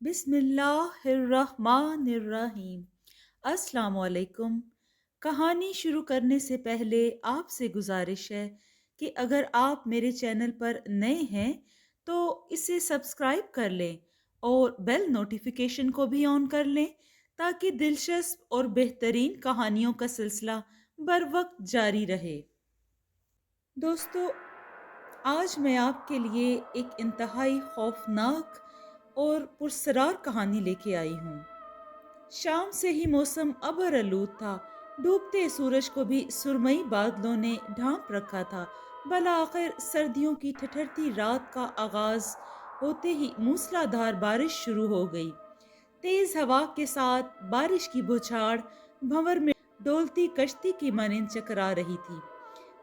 बिस्मिल्लाहिर्रहमानिर्रहीम। अस्सलाम वालेकुम। कहानी शुरू करने से पहले आपसे गुजारिश है कि अगर आप मेरे चैनल पर नए हैं तो इसे सब्सक्राइब कर लें और बेल नोटिफिकेशन को भी ऑन कर लें ताकि दिलचस्प और बेहतरीन कहानियों का सिलसिला बर वक्त जारी रहे। दोस्तों, आज मैं आपके लिए एक इंतहाई खौफनाक और पुरसरार कहानी लेके आई हूँ। शाम से ही मौसम अबर आलूद था। डूबते सूरज को भी सुरमई बादलों ने ढांप रखा था। भला आखिर सर्दियों की ठठरती रात का आगाज होते ही मूसलाधार बारिश शुरू हो गई। तेज हवा के साथ बारिश की बौछार भंवर में डोलती कश्ती की मानिंद चकरा रही थी।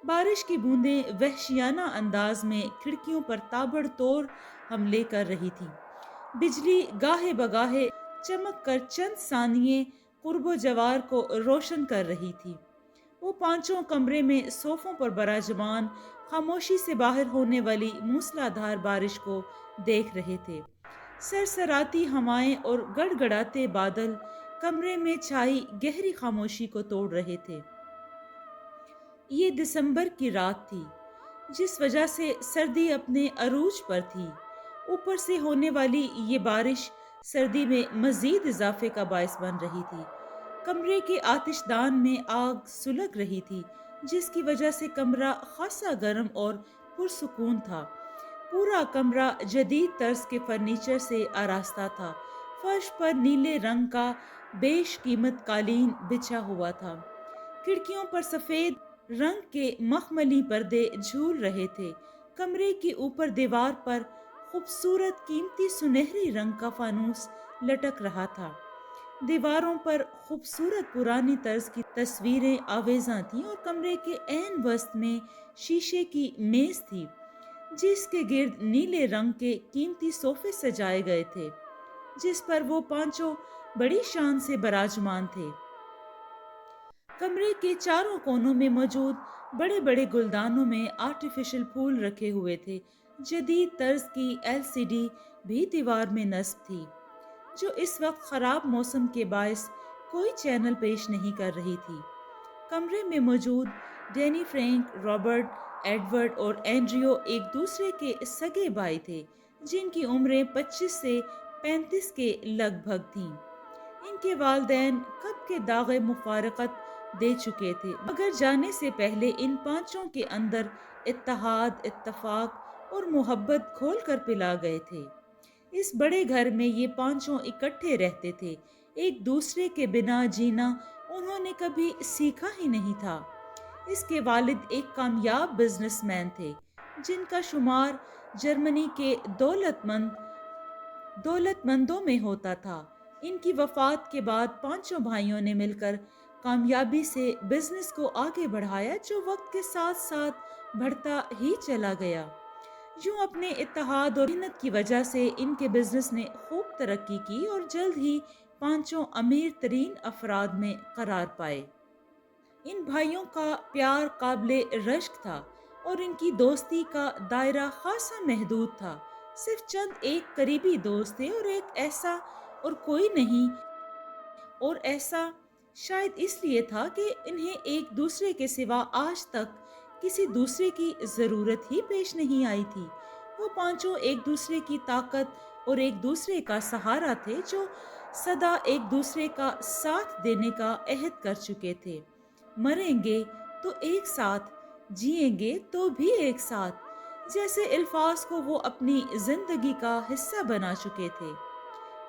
बारिश की बूंदें वहशियाना अंदाज में खिड़कियों पर ताबड़तोड़ हमले कर रही थी। बिजली गाहे बगाहे चमक कर चंद सानिये कुर्बो जवार को रोशन कर रही थी। वो पांचों कमरे में सोफों पर बराजमान खामोशी से बाहर होने वाली मूसलाधार बारिश को देख रहे थे। सरसराती हवाएं और गड़गड़ाते बादल कमरे में छाई गहरी खामोशी को तोड़ रहे थे। ये दिसंबर की रात थी, जिस वजह से सर्दी अपने अरूज पर थी। ऊपर से होने वाली ये बारिश सर्दी में मजीद इजाफे का बायस बन रही थी। कमरे के आतिशदान में आग सुलग रही थी, जिसकी वजह से कमरा खासा गर्म और पुरसुकून था। पूरा कमरा जदीद तर्ज के फर्नीचर से आरास्ता था। फर्श पर नीले रंग का बेश कीमत कालीन बिछा हुआ था। खिड़कियों पर सफेद रंग के मखमली पर्दे झूल रहे थे। कमरे के ऊपर दीवार पर खूबसूरत कीमती सुनहरी रंग का फानूस लटक रहा था। दीवारों पर खूबसूरत पुरानी तर्ज की तस्वीरें आवेजा थीं और कमरे के ऐन वस्त में शीशे की मेज थी, जिसके गिर्द नीले रंग के कीमती सोफे सजाए गए थे, जिस पर वो पांचों बड़ी शान से बराजमान थे। कमरे के चारों कोनों में मौजूद बड़े बड़े गुलदानों में आर्टिफिशियल फूल रखे हुए थे। जदीद तर्ज की एलसीडी भी दीवार में नस्ब थी, जो इस वक्त खराब मौसम के बायस कोई चैनल पेश नहीं कर रही थी। कमरे में मौजूद डैनी फ्रैंक, रॉबर्ट, एडवर्ड और एंड्रियो एक दूसरे के सगे भाई थे, जिनकी उम्रें 25 से 35 के लगभग थीं। इनके वालिदैन कब के दागे मुफारकत दे चुके थे, मगर जाने से पहले इन पांचों के अंदर इत्तेहाद, इत्तफाक और मोहब्बत खोल कर पिला गए थे। इस बड़े घर में ये पांचों इकट्ठे रहते थे। एक दूसरे के बिना जीना उन्होंने कभी सीखा ही नहीं था। इसके वालिद एक कामयाब बिजनेसमैन थे, जिनका शुमार जर्मनी के दौलतमंदों में होता था। इनकी वफात के बाद पांचों भाइयों ने मिलकर कामयाबी से बिजनेस को आगे बढ़ाया, जो वक्त के साथ साथ बढ़ता ही चला गया। यूं अपने इत्तेहाद और मेहनत की वजह से इनके बिजनेस ने खूब तरक्की की और जल्द ही पांचों अमीर तरीन अफराद में करार पाए। इन भाइयों का प्यार काबिले रश्क था और इनकी दोस्ती का दायरा खासा महदूद था। सिर्फ चंद एक करीबी दोस्त थे और एक ऐसा और कोई नहीं, और ऐसा शायद इसलिए था कि इन्हें एक दूसरे के सिवा आज तक किसी दूसरे की जरूरत ही पेश नहीं आई थी। वो पांचों एक दूसरे की ताकत और एक दूसरे का सहारा थे, जो सदा एक दूसरे का साथ देने का अहद कर चुके थे। मरेंगे तो एक साथ, जिएंगे तो भी एक साथ, जैसे अल्फाज को वो अपनी जिंदगी का हिस्सा बना चुके थे।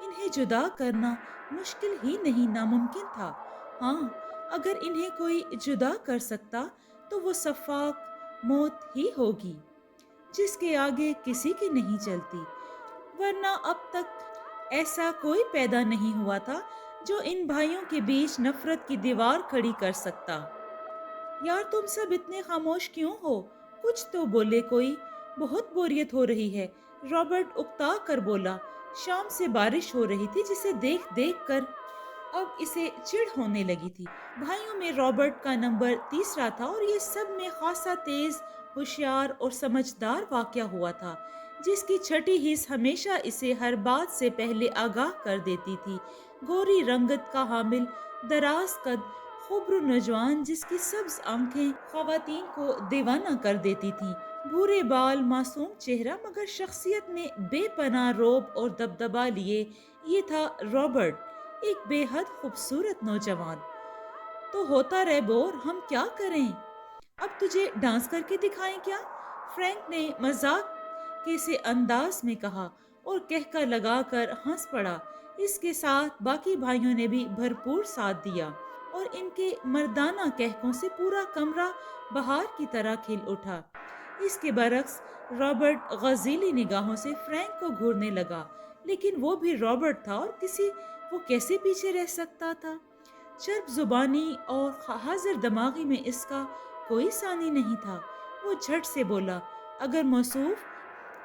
इन्हें जुदा करना मुश्किल ही नहीं, नामुमकिन था। हाँ, अगर इन्हें कोई जुदा कर सकता तो वो सफाक मौत ही होगी, जिसके आगे किसी की नहीं चलती। वरना अब तक ऐसा कोई पैदा नहीं हुआ था जो इन भाइयों के बीच नफरत की दीवार खड़ी कर सकता। यार, तुम सब इतने खामोश क्यों हो? कुछ तो बोले कोई। बहुत बोरियत हो रही है, रॉबर्ट उकता कर बोला। शाम से बारिश हो रही थी, जिसे देख देख कर अब इसे चिढ़ होने लगी थी। भाइयों में रॉबर्ट का नंबर तीसरा था और ये सब में खासा तेज, होशियार और समझदार वाकया हुआ था। جس کی چھٹی حص ہمیشہ اسے ہر بات سے پہلے آگاہ کر دیتی تھی۔ گوری رنگت کا حامل، دراز قد، خبر نوجوان جس کی سبز آنکھیں خواتین کو دیوانہ کر دیتی تھیں، بھورے بال، معصوم چہرہ مگر شخصیت میں بے پناہ روب اور دبدبا لیے، یہ تھا رابرٹ، ایک بے حد خوبصورت نوجوان۔ تو ہوتا رہے بور، ہم کیا کریں؟ اب تجھے ڈانس کر کے دکھائیں کیا؟ فرینک نے مذاق کے سے انداز میں کہا اور کہکا لگا کر ہنس پڑا۔ اس کے ساتھ باقی بھائیوں نے بھی بھرپور ساتھ دیا اور ان کے مردانہ کہکوں سے پورا کمرہ بہار کی طرح کھل اٹھا۔ اس کے برعکس رابرٹ غزیلی نگاہوں سے فرینک کو گھورنے لگا، لیکن وہ بھی رابرٹ تھا اور وہ کیسے پیچھے رہ سکتا تھا؟ چرب زبانی اور حاضر دماغی میں اس کا کوئی ثانی نہیں تھا۔ وہ جھٹ سے بولا، اگر موصوف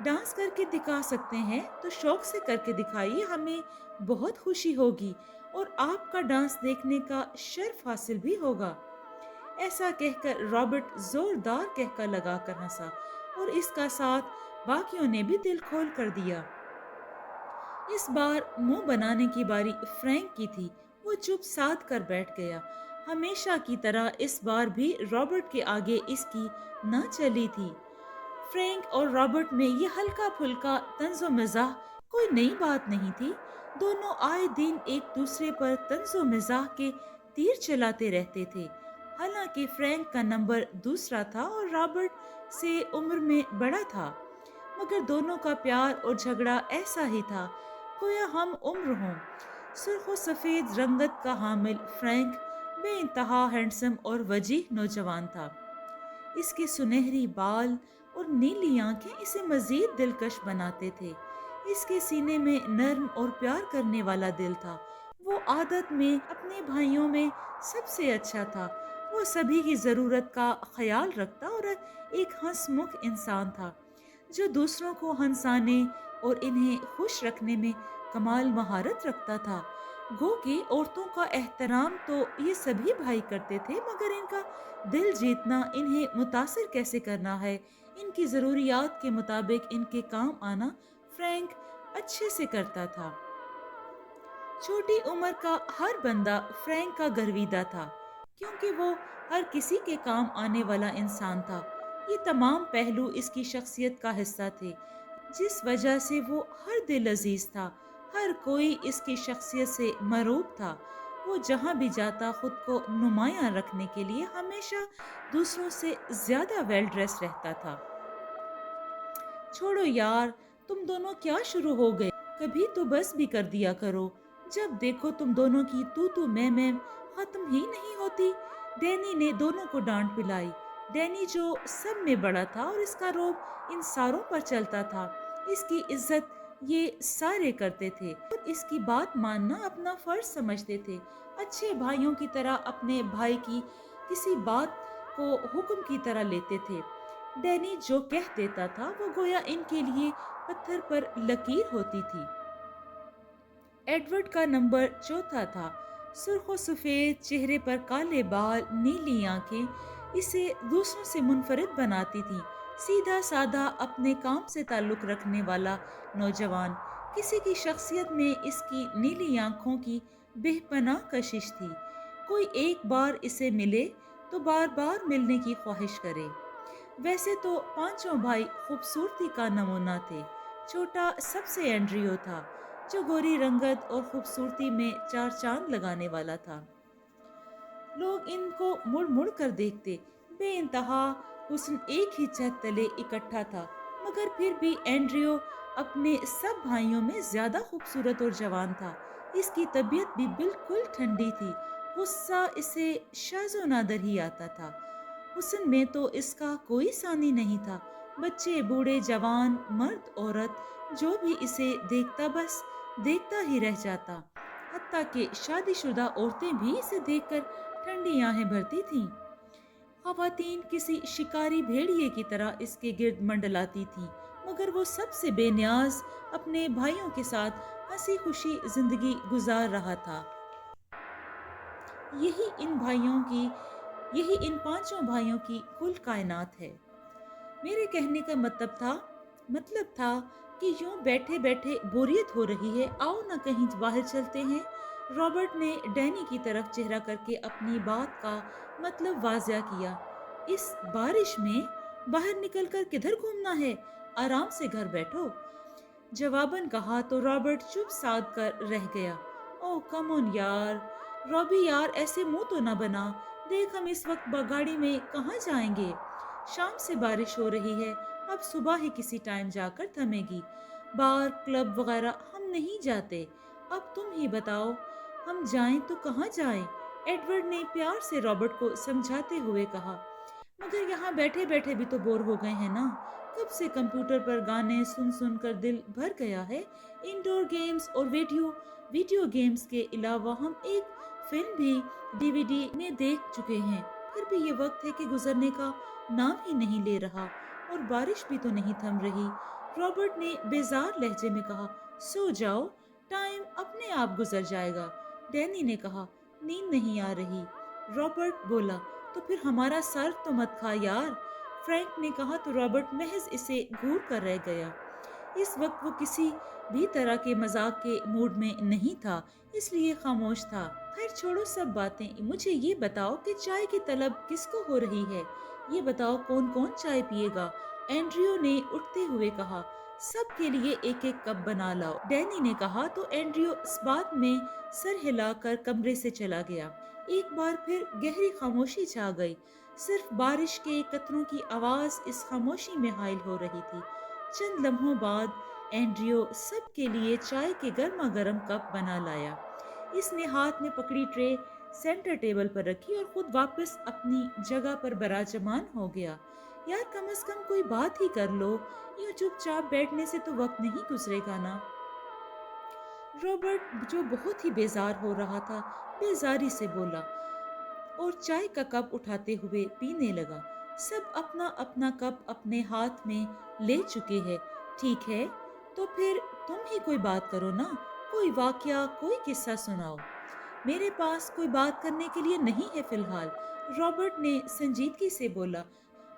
ڈانس کر کے دکھا سکتے ہیں تو شوق سے کر کے دکھائیے، ہمیں بہت خوشی ہوگی اور آپ کا ڈانس دیکھنے کا شرف حاصل بھی ہوگا۔ ایسا کہہ کر رابرٹ زوردار کہکا لگا کر ہنسا اور اس کا ساتھ باقیوں نے بھی دل کھول کر دیا۔ اس بار منہ بنانے کی باری فرینک کی تھی۔ وہ چپ سادھ کر بیٹھ گیا۔ ہمیشہ کی طرح اس بار بھی رابرٹ کے آگے اس کی نہ چلی تھی۔ فرینک اور رابرٹ میں یہ ہلکا پھلکا طنز و مزاح کوئی نئی بات نہیں تھی۔ دونوں آئے دن ایک دوسرے پر طنز و مزاح کے تیر چلاتے رہتے تھے۔ حالانکہ فرینک کا نمبر دوسرا تھا اور رابرٹ سے عمر میں بڑا تھا، مگر دونوں کا پیار اور جھگڑا ایسا ہی تھا گویا ہم عمر ہوں۔ سرخ و سفید رنگت کا حامل فرینک بے انتہا ہینڈسم اور وجیح نوجوان تھا۔ اس کے سنہری بال اور نیلی آنکھیں اسے مزید دلکش بناتے تھے۔ اس کے سینے میں نرم اور پیار کرنے والا دل تھا۔ وہ عادت میں اپنے بھائیوں میں سب سے اچھا تھا۔ وہ سبھی کی ضرورت کا خیال رکھتا اور ایک ہنس مکھ انسان تھا جو دوسروں کو ہنسانے اور انہیں خوش رکھنے میں کمال مہارت رکھتا تھا۔ گو کہ عورتوں کا احترام تو یہ سبھی بھائی کرتے تھے، مگر ان کا دل جیتنا، انہیں متاثر کیسے کرنا ہے، ان کی ضروریات کے مطابق ان کے کام آنا فرینک اچھے سے کرتا تھا۔ چھوٹی عمر کا ہر بندہ فرینک کا گرویدہ تھا، کیونکہ وہ ہر کسی کے کام آنے والا انسان تھا۔ یہ تمام پہلو اس کی شخصیت کا حصہ تھے، جس وجہ سے وہ ہر دل عزیز تھا۔ ہر کوئی اس کی شخصیت سے مرعوب تھا۔ وہ جہاں بھی جاتا خود کو نمایاں رکھنے کے لیے ہمیشہ دوسروں سے زیادہ ویل ڈریس رہتا تھا۔ چھوڑو یار، تم دونوں کیا شروع ہو گئے؟ کبھی تو بس بھی کر دیا کرو۔ جب دیکھو تم دونوں کی تو میں ختم ہی نہیں ہوتی۔ ڈینی نے دونوں کو ڈانٹ پلائی۔ ڈینی جو سب میں بڑا تھا اور اس کا روب ان ساروں پر چلتا تھا، اس کی عزت یہ سارے کرتے تھے اور اس کی بات ماننا اپنا فرض سمجھتے تھے۔ اچھے بھائیوں کی طرح اپنے بھائی کی کسی بات کو حکم کی طرح لیتے تھے۔ ڈینی جو کہہ دیتا تھا وہ گویا ان کے لیے پتھر پر لکیر ہوتی تھی۔ ایڈورڈ کا نمبر چوتھا تھا۔ سرخ و سفید چہرے پر کالے بال، نیلی آنکھیں اسے دوسروں سے منفرد بناتی تھی۔ سیدھا سادہ اپنے کام سے تعلق رکھنے والا نوجوان، کسی کی شخصیت میں اس کی نیلی آنکھوں کی بے پناہ کشش تھی۔ کوئی ایک بار اسے ملے تو بار بار ملنے کی خواہش کرے۔ ویسے تو پانچوں بھائی خوبصورتی کا نمونہ تھے۔ چھوٹا سب سے اینڈریو تھا، جو گوری رنگت اور خوبصورتی میں چار چاند لگانے والا تھا۔ لوگ ان کو مڑ مڑ کر دیکھتے۔ بے انتہا حسن ایک ہی چھت تلے اکٹھا تھا، مگر پھر بھی اینڈریو اپنے سب بھائیوں میں زیادہ خوبصورت اور جوان تھا۔ اس کی طبیعت بھی بالکل ٹھنڈی تھی۔ غصہ اسے شاذ و نادر ہی آتا تھا۔ حسن میں تو اس کا کوئی ثانی نہیں تھا۔ بچے، بوڑھے، جوان، مرد، عورت، جو بھی اسے دیکھتا بس دیکھتا ہی رہ جاتا۔ حتیٰ کہ شادی شدہ عورتیں بھی اسے دیکھ کر ٹھنڈی آہیں بھرتی تھیں۔ خواتین کسی شکاری بھیڑیے کی طرح اس کے گرد منڈلاتی تھیں، مگر وہ سب سے بے نیاز اپنے بھائیوں کے ساتھ ہنسی خوشی زندگی گزار رہا تھا۔ یہی ان پانچوں بھائیوں کی کل کائنات ہے۔ میرے کہنے کا مطلب تھا मतलब था कि यूं बैठे बैठे बोरियत हो रही है, आओ ना कहीं बाहर चलते हैं। रॉबर्ट ने डैनी की तरफ चेहरा करके अपनी बात का मतलब वाजिया किया। इस बारिश में बाहर निकलकर किधर घूमना है, आराम से घर बैठो। जवाबन कहा तो रॉबर्ट चुप साध कर रह गया। ओह कम ऑन यार, रॉबी यार ऐसे मुंह तो ना बना। देख हम इस वक्त गाड़ी में कहाँ जाएंगे। शाम से बारिश हो रही है, अब सुबह ही किसी टाइम जाकर थमेगी। बार क्लब वगैरह हम नहीं जाते। अब तुम ही बताओ, हम जाएं तो कहाँ जाएं? एडवर्ड ने प्यार से रॉबर्ट को समझाते हुए कहा। मगर यहाँ बैठे बैठे भी तो बोर हो गए हैं ना। कब से कंप्यूटर पर गाने सुन सुन कर दिल भर गया है। इंडोर गेम्स और वीडियो वीडियो गेम्स के अलावा हम एक फिल्म भी डीवीडी में देख चुके हैं। फिर भी ये वक्त है कि गुजरने का नाम ही नहीं ले रहा, और बारिश भी तो नहीं थम रही। रॉबर्ट ने बेजार लहजे में कहा। सो जाओ, टाइम अपने आप गुजर जाएगा। डैनी ने कहा। नींद नहीं आ रही। रॉबर्ट बोला। तो फिर हमारा सर तो मत खा यार। फ्रैंक ने कहा तो रॉबर्ट महज इसे घूर कर रह गया। इस वक्त वो किसी भी तरह के मजाक के मूड में नहीं था, इसलिए खामोश था। खैर छोड़ो सब बातें, मुझे ये बताओ कि चाय की तलब किसको हो रही है। ये बताओ कौन कौन चाय पिएगा। एंड्रियो ने उठते हुए कहा। सबके लिए एक एक कप बना लाओ। डैनी ने कहा तो एंड्रियो इस बात में सर हिलाकर कमरे से चला गया। एक बार फिर गहरी खामोशी छा गई। सिर्फ बारिश के कतरों की आवाज इस खामोशी में हाइल हो रही थी। चंद लम्हों बाद एंड्रियो सबके लिए चाय के गर्मा गर्म कप बना लाया। इसने हाथ में पकड़ी ट्रे सेंटर टेबल पर रखी और खुद वापस अपनी जगह पर बराजमान हो गया। यार कम से कम कोई बात ही कर लो, यूं चुपचाप बैठने से तो वक्त नहीं गुजरेगा ना। रॉबर्ट जो बहुत ही बेजार हो रहा था, बेजारी से बोला और चाय का कप उठाते हुए पीने लगा। सब अपना अपना कप अपने हाथ में ले चुके हैं। ठीक है, तो फिर तुम ही कोई बात करो ना। कोई वाकया, कोई किस्सा सुनाओ। मेरे पास कोई बात करने के लिए नहीं है फिलहाल, रॉबर्ट ने संजीदगी से बोला।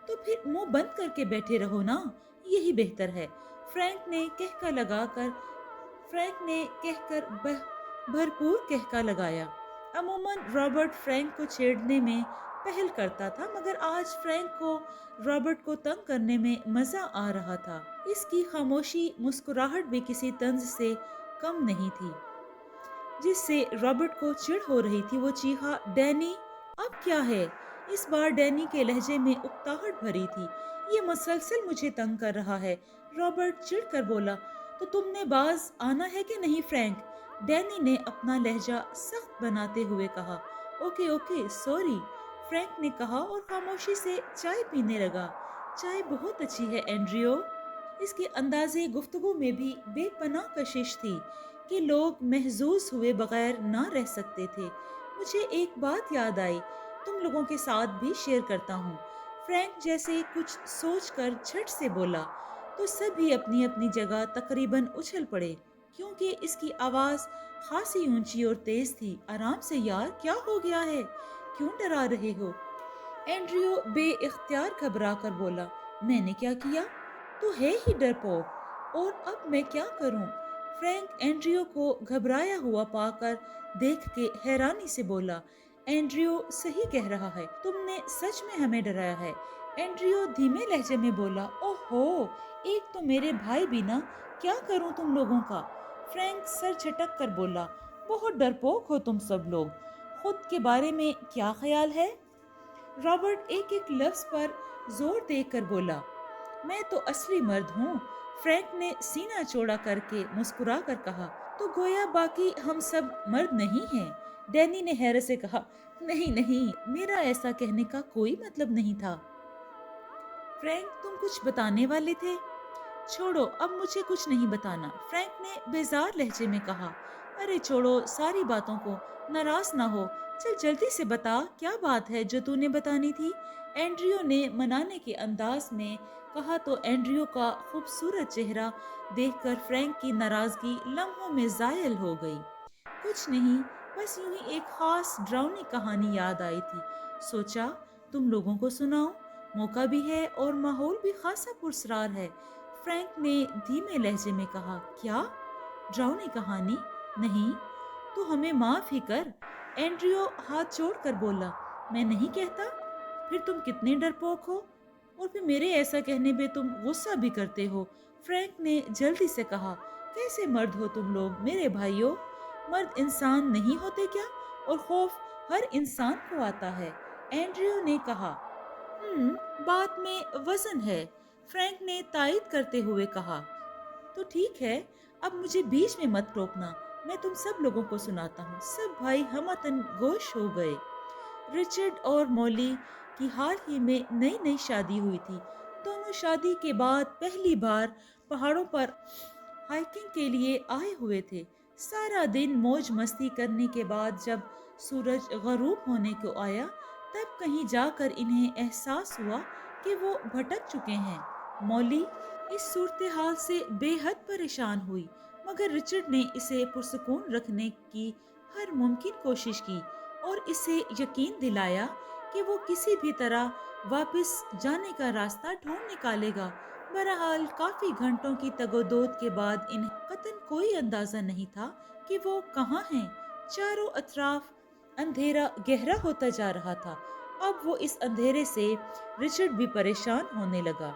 तो फिर मुंह बंद करके बैठे रहो ना, यही बेहतर है। फ्रैंक ने कहका लगाकर फ्रैंक ने कहकर भरपूर कहका लगाया। अमूमन रॉबर्ट फ्रैंक को छेड़ने में पहल करता था, मगर आज फ्रैंक को रॉबर्ट को तंग करने में मजा आ रहा था। इसकी खामोशी मुस्कुराहट भी किसी तंज से कम नहीं थी। जिससे रॉबर्ट को चिढ़ हो रही थी। वो चीखा, डैनी अब क्या है? इस बार डैनी के लहजे में उकताहट भरी थी। ये मुसलसल मुझे तंग कर रहा है। रॉबर्ट चिढ़ कर बोला। तो तुमने बाज आना है कि नहीं फ्रैंक? डैनी ने अपना लहजा सख्त बनाते हुए कहा। ओके ओके सॉरी, फ्रैंक ने कहा और खामोशी से चाय पीने लगा। चाय बहुत अच्छी है एंड्रियो। इसके अंदाजे गुफ्तगू में भी बेपनाह कशिश थी कि लोग महजूज हुए बगैर ना रह सकते थे। मुझे एक बात याद आई, तुम लोगों के साथ भी शेयर करता हूँ। फ्रैंक जैसे कुछ सोचकर झट से बोला तो सभी अपनी अपनी जगह तकरीबन उछल पड़े, क्योंकि इसकी आवाज खासी ऊंची और तेज थी। आराम से यार, क्या हो गया है? क्यों डरा रहे हो? एंड्रियो बेइख्तियार घबरा कर बोला। मैंने क्या किया? तो है ही डरपोक, और अब मैं क्या करूं? फ्रैंक एंड्रियो को घबराया हुआ पाकर देख के हैरानी से बोला। एंड्रियो सही कह रहा है, तुमने सच में हमें डराया है। एंड्रियो धीमे लहजे में बोला। ओहो, एक तो मेरे भाई भी ना, क्या करूं तुम लोगों का? फ्रैंक सर झटक कर बोला। बहुत डरपोक हो तुम सब लोग। खुद के बारे में क्या ख्याल है? रॉबर्ट एक एक लफ्ज पर जोर देकर बोला। मैं तो असली मर्द हूँ। फ्रैंक ने सीना चौड़ा करके मुस्कुरा कर कहा। तो गोया बाकी हम सब मर्द नहीं हैं। डैनी ने हैरत से कहा। नहीं नहीं, मेरा ऐसा कहने का कोई मतलब नहीं था। फ्रैंक तुम कुछ बताने वाले थे? छोड़ो, अब मुझे कुछ नहीं बताना, फ्रैंक ने बेजार लहजे में कहा। अरे छोड़ो सारी बातों को, नाराज ना हो। चल जल्दी से बता, क्या बात है जो तूने बतानी थी? एंड्रियो ने मनाने के अंदाज में कहा तो एंड्रियो का खूबसूरत चेहरा देखकर फ्रैंक की नाराजगी लम्हों में जायल हो गई। कुछ नहीं, बस यूं ही एक खास ड्राउनी कहानी याद आई थी। सोचा तुम लोगों को सुनाऊं, मौका भी है और माहौल भी खासा पुरस्कार है। فرینک نے دھیمے لہجے میں کہا، کیا؟ ڈراؤنی کہانی؟ نہیں، تو ہمیں معاف ہی کر۔ اینڈریو ہاتھ جوڑ کر بولا، میں نہیں کہتا۔ پھر تم کتنے ڈرپوک ہو، اور پھر میرے ایسا کہنے پہ تم غصہ بھی کرتے ہو۔ فرینک نے جلدی سے کہا، کیسے مرد ہو تم لوگ میرے بھائیوں؟ مرد انسان نہیں ہوتے کیا؟ اور خوف ہر انسان کو آتا ہے۔ اینڈریو نے کہا، بات میں وزن ہے۔ فرینک نے تائید کرتے ہوئے کہا، تو ٹھیک ہے، اب مجھے بیچ میں مت ٹوکنا، میں تم سب لوگوں کو سناتا ہوں۔ سب بھائی ہمتن گوش ہو گئے۔ رچرڈ اور مولی کی حال ہی میں نئی شادی ہوئی تھی۔ دونوں شادی کے بعد پہلی بار پہاڑوں پر ہائکنگ کے لیے آئے ہوئے تھے۔ سارا دن موج مستی کرنے کے بعد جب سورج غروب ہونے کو آیا، تب کہیں جا کر انہیں احساس ہوا کہ وہ بھٹک چکے ہیں۔ مولی اس صورتحال سے بے حد پریشان ہوئی، مگر رچرڈ نے اسے پرسکون رکھنے کی ہر ممکن کوشش کی اور اسے یقین دلایا کہ وہ کسی بھی طرح واپس جانے کا راستہ ڈھونڈ نکالے گا۔ بہرحال کافی گھنٹوں کی تگ و دود کے بعد انہیں قطعاً کوئی اندازہ نہیں تھا کہ وہ کہاں ہیں۔ چاروں اطراف اندھیرا گہرا ہوتا جا رہا تھا۔ اب وہ اس اندھیرے سے رچرڈ بھی پریشان ہونے لگا۔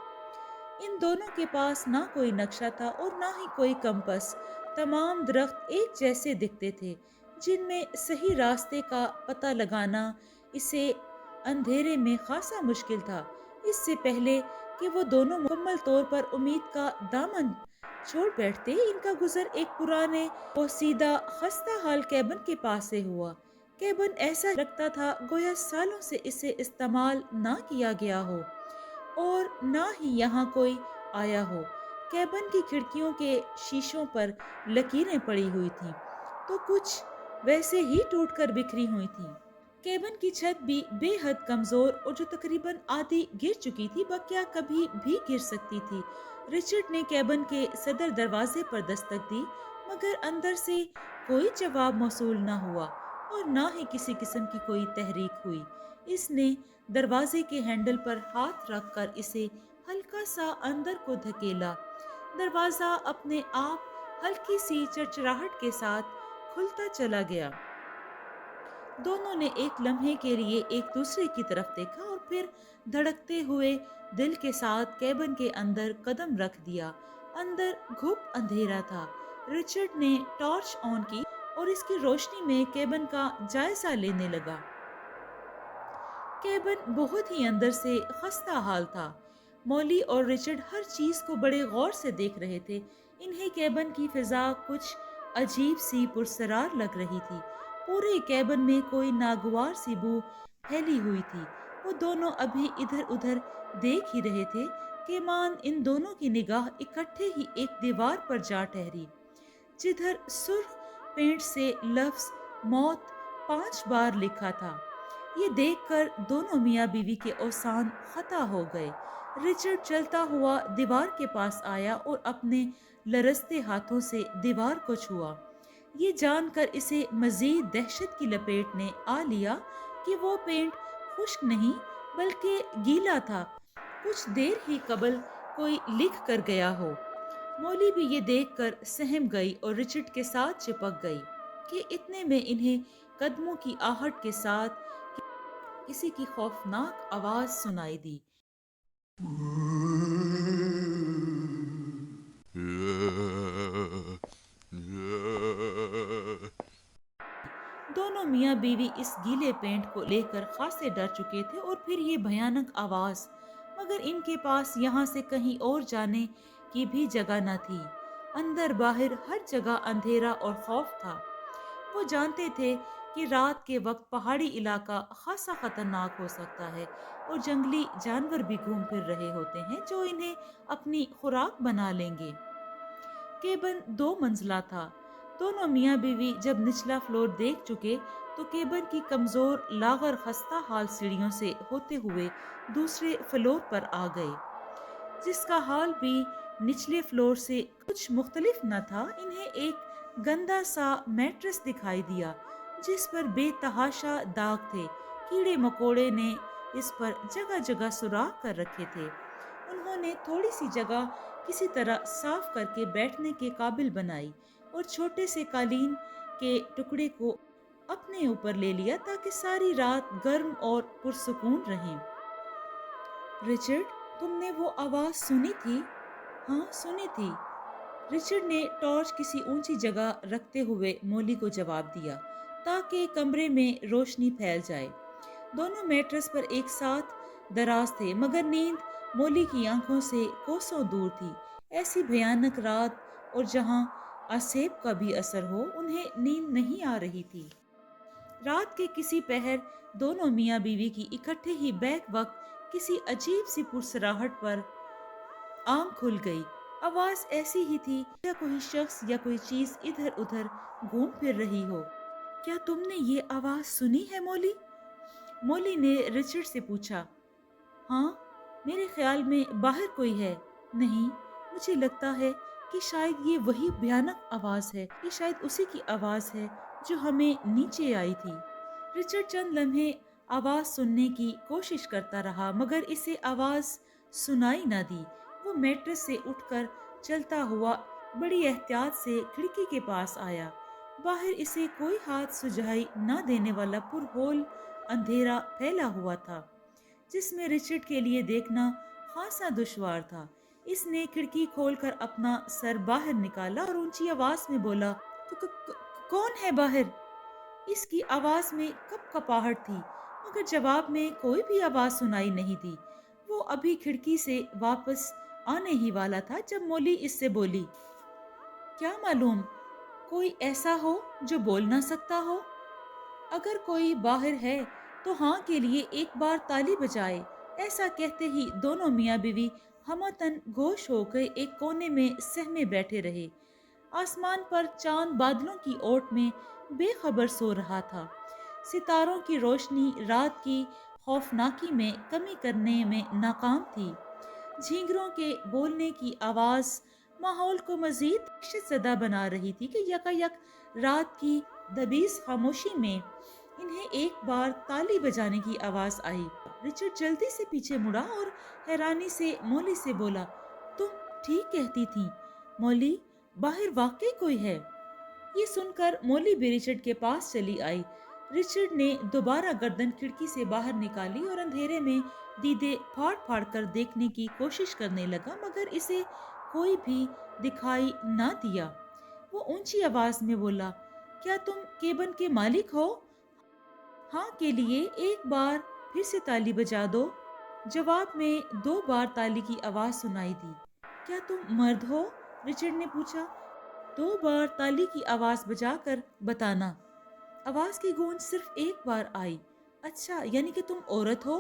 ان دونوں کے پاس نہ کوئی نقشہ تھا اور نہ ہی کوئی کمپس۔ تمام درخت ایک جیسے دکھتے تھے، جن میں صحیح راستے کا پتہ لگانا اسے اندھیرے میں خاصا مشکل تھا۔ اس سے پہلے کہ وہ دونوں مکمل طور پر امید کا دامن چھوڑ بیٹھتے، ان کا گزر ایک پرانے پوسیدہ خستہ حال کیبن کے پاس سے ہوا۔ کیبن ایسا لگتا تھا گویا سالوں سے اسے استعمال نہ کیا گیا ہو اور نہ ہی یہاں کوئی آیا ہو۔ کیبن کی کھڑکیوں کے شیشوں پر لکیریں پڑی ہوئی تھیں تو کچھ ویسے ہی ٹوٹ کر بکھری ہوئی تھیں۔ کیبن کی چھت بھی بے حد کمزور اور جو تقریباً آدھی گر چکی تھی، بقیہ کبھی بھی گر سکتی تھی۔ رچرڈ نے کیبن کے صدر دروازے پر دستک دی، مگر اندر سے کوئی جواب موصول نہ ہوا اور نہ ہی کسی قسم کی کوئی تحریک ہوئی۔ اس نے دروازے کے ہینڈل پر ہاتھ رکھ کر اسے ہلکا سا اندر کو دھکیلا۔ دروازہ اپنے آپ ہلکی سی چرچراہٹ کے ساتھ کھلتا چلا گیا۔ دونوں نے ایک لمحے کے لیے ایک دوسرے کی طرف دیکھا اور پھر دھڑکتے ہوئے دل کے ساتھ کیبن کے اندر قدم رکھ دیا۔ اندر گھپ اندھیرا تھا۔ رچرڈ نے ٹارچ آن کی اور اس کی روشنی میں کیبن کا جائزہ لینے لگا۔ کیبن بہت ہی اندر سے خستہ حال تھا۔ مولی اور رچرڈ ہر چیز کو بڑے غور سے دیکھ رہے تھے۔ انہیں کیبن کی فضا کچھ عجیب سی پرسرار لگ رہی تھی۔ پورے کیبن میں کوئی ناگوار سی بو پھیلی ہوئی تھی۔ وہ دونوں ابھی ادھر ادھر دیکھ ہی رہے تھے کہ مان ان دونوں کی نگاہ اکٹھے ہی ایک دیوار پر جا ٹھہری، جدھر سرخ پینٹ سے لفظ موت 5 بار لکھا تھا۔ یہ دیکھ کر دونوں میاں بیوی کے اوسان خطا ہو گئے۔ رچرڈ چلتا ہوا دیوار کے پاس آیا اور اپنے لرزتے ہاتھوں سے دیوار کو چھوا۔ یہ جان کر اسے مزید دہشت کی لپیٹ نے آ لیا کہ وہ پینٹ خشک نہیں بلکہ گیلا تھا، کچھ دیر ہی قبل کوئی لکھ کر گیا ہو۔ مولی بھی یہ دیکھ کر سہم گئی اور رچرڈ کے ساتھ چپک گئی کہ اتنے میں انہیں قدموں کی آہٹ کے ساتھ کسی کی خوفناک آواز سنائی دی۔ دونوں میاں بیوی اس گیلے پینٹ کو لے کر خاصے ڈر چکے تھے اور پھر یہ بھیانک آواز، مگر ان کے پاس یہاں سے کہیں اور جانے کی بھی جگہ نہ تھی۔ اندر باہر ہر جگہ اندھیرا اور خوف تھا۔ وہ جانتے تھے کہ رات کے وقت پہاڑی علاقہ خاصا خطرناک ہو سکتا ہے اور جنگلی جانور بھی گھوم پھر رہے ہوتے ہیں جو انہیں اپنی خوراک بنا لیں گے۔ کیبن 2 منزلہ تھا۔ دونوں میاں بیوی جب نچلا فلور دیکھ چکے تو کیبن کی کمزور لاغر خستہ حال سیڑھیوں سے ہوتے ہوئے دوسرے فلور پر آ گئے، جس کا حال بھی نچلے فلور سے کچھ مختلف نہ تھا۔ انہیں ایک گندا سا میٹرس دکھائی دیا جس پر بے تحاشا داغ تھے۔ کیڑے مکوڑے نے اس پر جگہ جگہ سوراخ کر رکھے تھے۔ انہوں نے تھوڑی سی جگہ کسی طرح صاف کر کے بیٹھنے کے قابل بنائی اور چھوٹے سے قالین کے ٹکڑے کو اپنے اوپر لے لیا تاکہ ساری رات گرم اور پرسکون رہیں۔ رچرڈ، تم نے وہ آواز سنی تھی؟ ہاں، سنی تھی۔ رچرڈ نے ٹارچ کسی اونچی جگہ رکھتے ہوئے مولی کو جواب دیا تاکہ کمرے میں روشنی پھیل جائے۔ دونوں میٹرس پر ایک ساتھ دراز تھے مگر نیند مولی کی آنکھوں سے کوسوں دور تھی۔ ایسی بھیانک رات اور جہاں آسیب کا بھی اثر ہو، انہیں نیند نہیں آ رہی تھی۔ رات کے کسی پہر دونوں میاں بیوی کی اکٹھے ہی بیک وقت کسی عجیب سی پرسراہٹ پر آنکھ کھل گئی۔ آواز ایسی ہی تھی یا کوئی شخص یا کوئی چیز ادھر ادھر گھوم پھر رہی ہو۔ کیا تم نے یہ آواز سنی ہے مولی؟ مولی نے رچرڈ سے پوچھا۔ ہاں، میرے خیال میں باہر کوئی ہے۔ نہیں، مجھے لگتا ہے کہ شاید یہ وہی بھیانک آواز ہے، یہ شاید اسی کی آواز ہے جو ہمیں نیچے آئی تھی۔ رچرڈ چند لمحے آواز سننے کی کوشش کرتا رہا مگر اسے آواز سنائی نہ دی۔ وہ میٹرس سے اٹھ کر چلتا ہوا بڑی احتیاط سے کھڑکی کے پاس آیا۔ باہر اسے کوئی ہاتھ سجائی نہ دینے والا پرہول اندھیرا پھیلا ہوا تھا جس میں رچرڈ کے لیے دیکھنا خاصا دشوار تھا۔ اس نے کھڑکی کھول کر اپنا سر باہر نکالا اور اونچی آواز میں بولا، کون ہے باہر؟ اس کی آواز میں کپ کپاہٹ تھی مگر جواب میں کوئی بھی آواز سنائی نہیں دی۔ وہ ابھی کھڑکی سے واپس آنے ہی والا تھا جب مولی اس سے بولی، کیا معلوم کوئی ایسا ہو جو بول نہ سکتا ہو؟ اگر کوئی باہر ہے تو ہاں کے لیے ایک بار تالی بجائے۔ ایسا کہتے ہی دونوں میاں بیوی ہمتن گوش ہو کے ایک کونے میں سہمے بیٹھے رہے۔ آسمان پر چاند بادلوں کی اوٹ میں بے خبر سو رہا تھا۔ ستاروں کی روشنی رات کی خوفناکی میں کمی کرنے میں ناکام تھی۔ جھینگروں کے بولنے کی آواز ماحول کو مزید دہشت زدہ بنا رہی تھی کہ یکایک رات کی دبیس خاموشی میں انہیں ایک بار تالی بجانے کی آواز آئی۔ رچرڈ جلدی سے پیچھے مڑا اور حیرانی سے مولی سے بولا، تم ٹھیک کہتی تھی مولی، باہر واقعی کوئی ہے۔ یہ سن کر مولی بھی رچرڈ کے پاس چلی آئی۔ رچرڈ نے دوبارہ گردن کھڑکی سے باہر نکالی اور اندھیرے میں دیدے پھاڑ پھاڑ کر دیکھنے کی کوشش کرنے لگا مگر اسے کوئی بھی دکھائی نہ دیا۔ وہ اونچی آواز میں بولا، کیا تم کیبن کے مالک ہو؟ ہاں کے لیے ایک بار پھر سے تالی بجا دو۔ جواب میں 2 بار تالی کی آواز سنائی دی۔ کیا تم مرد ہو؟ رچرڈ نے پوچھا۔ 2 بار تالی کی آواز بجا کر بتانا۔ آواز کی گونج صرف ایک بار آئی۔ اچھا، یعنی کہ تم عورت ہو؟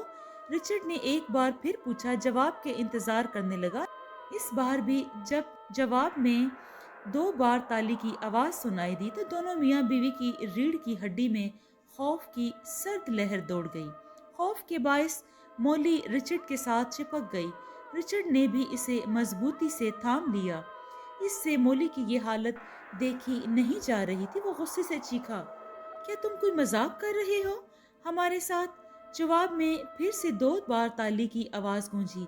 رچرڈ نے ایک بار پھر پوچھا، جواب کے انتظار کرنے لگا۔ اس بار بھی جب جواب میں 2 بار تالی کی آواز سنائی دی تو دونوں میاں بیوی کی ریڑھ کی ہڈی میں خوف کی سرد لہر دوڑ گئی۔ خوف کے باعث مولی رچرڈ کے ساتھ چپک گئی۔ رچرڈ نے بھی اسے مضبوطی سے تھام لیا۔ اس سے مولی کی یہ حالت دیکھی نہیں جا رہی تھی۔ وہ غصے سے چیخا، کیا تم کوئی مذاق کر رہے ہو ہمارے ساتھ؟ جواب میں پھر سے 2 بار تالی کی آواز گونجی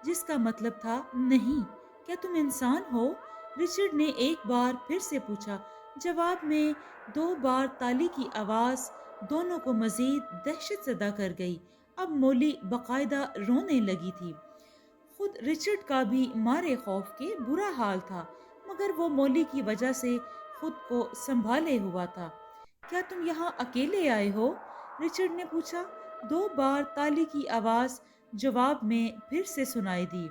جس کا مطلب تھا نہیں۔ کیا تم انسان ہو؟ رچرڈ نے ایک بار پھر سے پوچھا۔ جواب میں 2 بار تالی کی آواز دونوں کو مزید دہشت زدہ کر گئی۔ اب مولی باقاعدہ رونے لگی تھی۔ خود رچرڈ کا بھی مارے خوف کے برا حال تھا مگر وہ مولی کی وجہ سے خود کو سنبھالے ہوا تھا۔ کیا تم یہاں اکیلے آئے ہو؟ رچرڈ نے پوچھا۔ 2 بار تالی کی آواز جواب میں پھر سے سنائی دی۔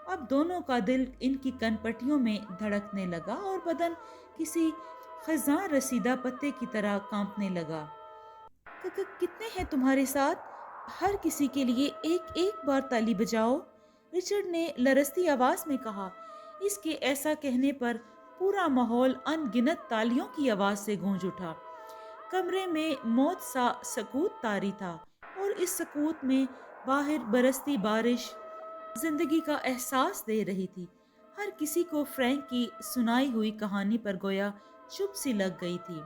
اب دونوں کا دل ان کی کن پٹیوں میں دھڑکنے لگا اور بدن کسی خزاں رسیدہ پتے کی طرح کانپنے لگا۔ کتنے ہیں تمہارے ساتھ؟ ہر کسی کے لیے ایک ایک بار تالی بجاؤ، رچرڈ نے لرزتی آواز میں کہا۔ اس کے ایسا کہنے پر پورا ماحول ان گنت تالیوں کی آواز سے گونج اٹھا۔ کمرے میں موت سا سکوت طاری تھا اور اس سکوت میں باہر برستی بارش زندگی کا احساس دے رہی تھی۔ ہر کسی کو فرینک کی سنائی ہوئی کہانی پر گویا چپ سی لگ گئی تھی۔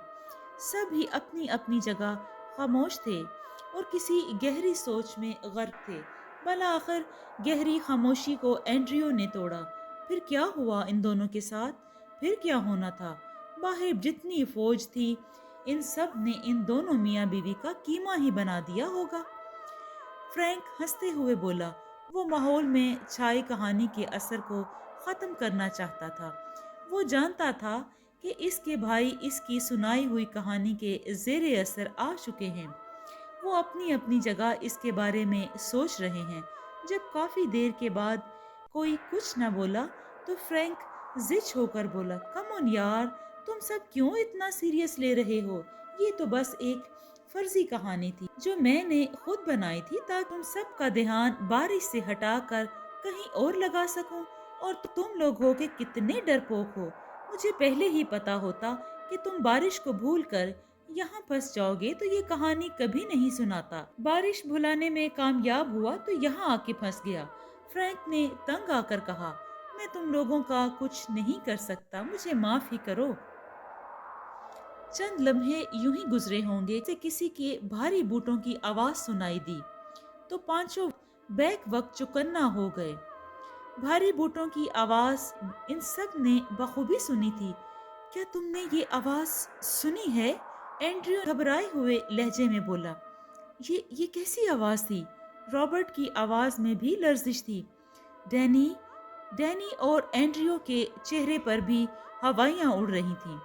سب ہی اپنی اپنی جگہ خاموش تھے اور کسی گہری سوچ میں غرق تھے۔ بالآخر گہری خاموشی کو اینڈریو نے توڑا۔ फिर क्या हुआ इन दोनों के साथ? फिर क्या होना था? बाहर जितनी फौज थी, इन सब ने इन दोनों मियाँ बीवी का कीमा ही बना दिया होगा। फ्रैंक हंसते हुए बोला। वो माहौल में छाई कहानी के असर को खत्म करना चाहता था। वो जानता था कि इसके भाई इसकी सुनाई हुई कहानी के जेरे असर आ चुके हैं। वो अपनी अपनी जगह इसके बारे में सोच रहे हैं। जब काफी देर के बाद कोई कुछ न बोला तो फ्रैंक जिद होकर बोला, कम ऑन यार, तुम सब क्यों इतना सीरियस ले रहे हो? ये तो बस एक फर्जी कहानी थी जो मैंने खुद बनाई थी ताकि तुम सब का ध्यान बारिश से हटाकर कहीं और लगा सकूं। और तुम लोग हो के कितने डरपोक हो। मुझे पहले ही पता होता कि तुम बारिश को भूलकर यहाँ फंस जाओगे तो ये कहानी कभी नहीं सुनाता। बारिश भुलाने में कामयाब हुआ तो यहाँ आके फंस गया। फ्रैंक ने तंग आकर कहा, मैं तुम लोगों का कुछ नहीं कर सकता, मुझे माफ ही करो। चंद लम्हे यूं ही गुजरे होंगे कि किसी के भारी बूटों की आवाज सुनाई दी तो पांचों बैक वक्त चौकन्ना हो गए। भारी बूटों की आवाज इन सब ने बखूबी सुनी थी। क्या तुमने ये आवाज सुनी है? एंड्रयू घबराए हुए लहजे में बोला। ये कैसी आवाज थी? रॉबर्ट की आवाज में भी लर्जिश थी। डैनी डैनी और एंड्रयू के चेहरे पर भी हवाइयां उड़ रही थीं।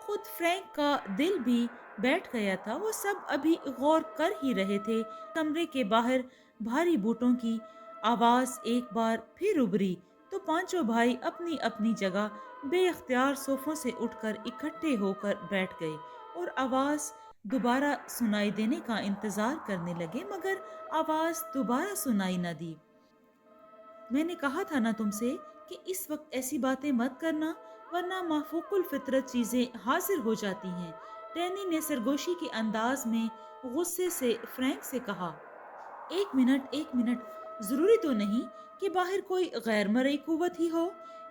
खुद फ्रैंक का दिल भी बैठ गया था। वो सब अभी गौर कर ही रहे थे। कमरे के बाहर भारी बूटों की आवाज एक बार फिर उभरी तो पांचों भाई अपनी अपनी जगह बेख्तियार सोफों से उठकर इकट्ठे होकर बैठ गए और आवाज दोबारा सुनाई देने का इंतजार करने लगे, मगर आवाज दोबारा सुनाई न दी। मैंने कहा था ना तुमसे कि इस वक्त ऐसी बातें मत करना, वरना माफूकुल फितरत चीजें हाजिर हो जाती हैं। डैनी ने सरगोशी के अंदाज में गुस्से से फ्रैंक से कहा, एक मिनट, जरूरी तो नहीं कि बाहर कोई गैर मरई कुव्वत ही हो,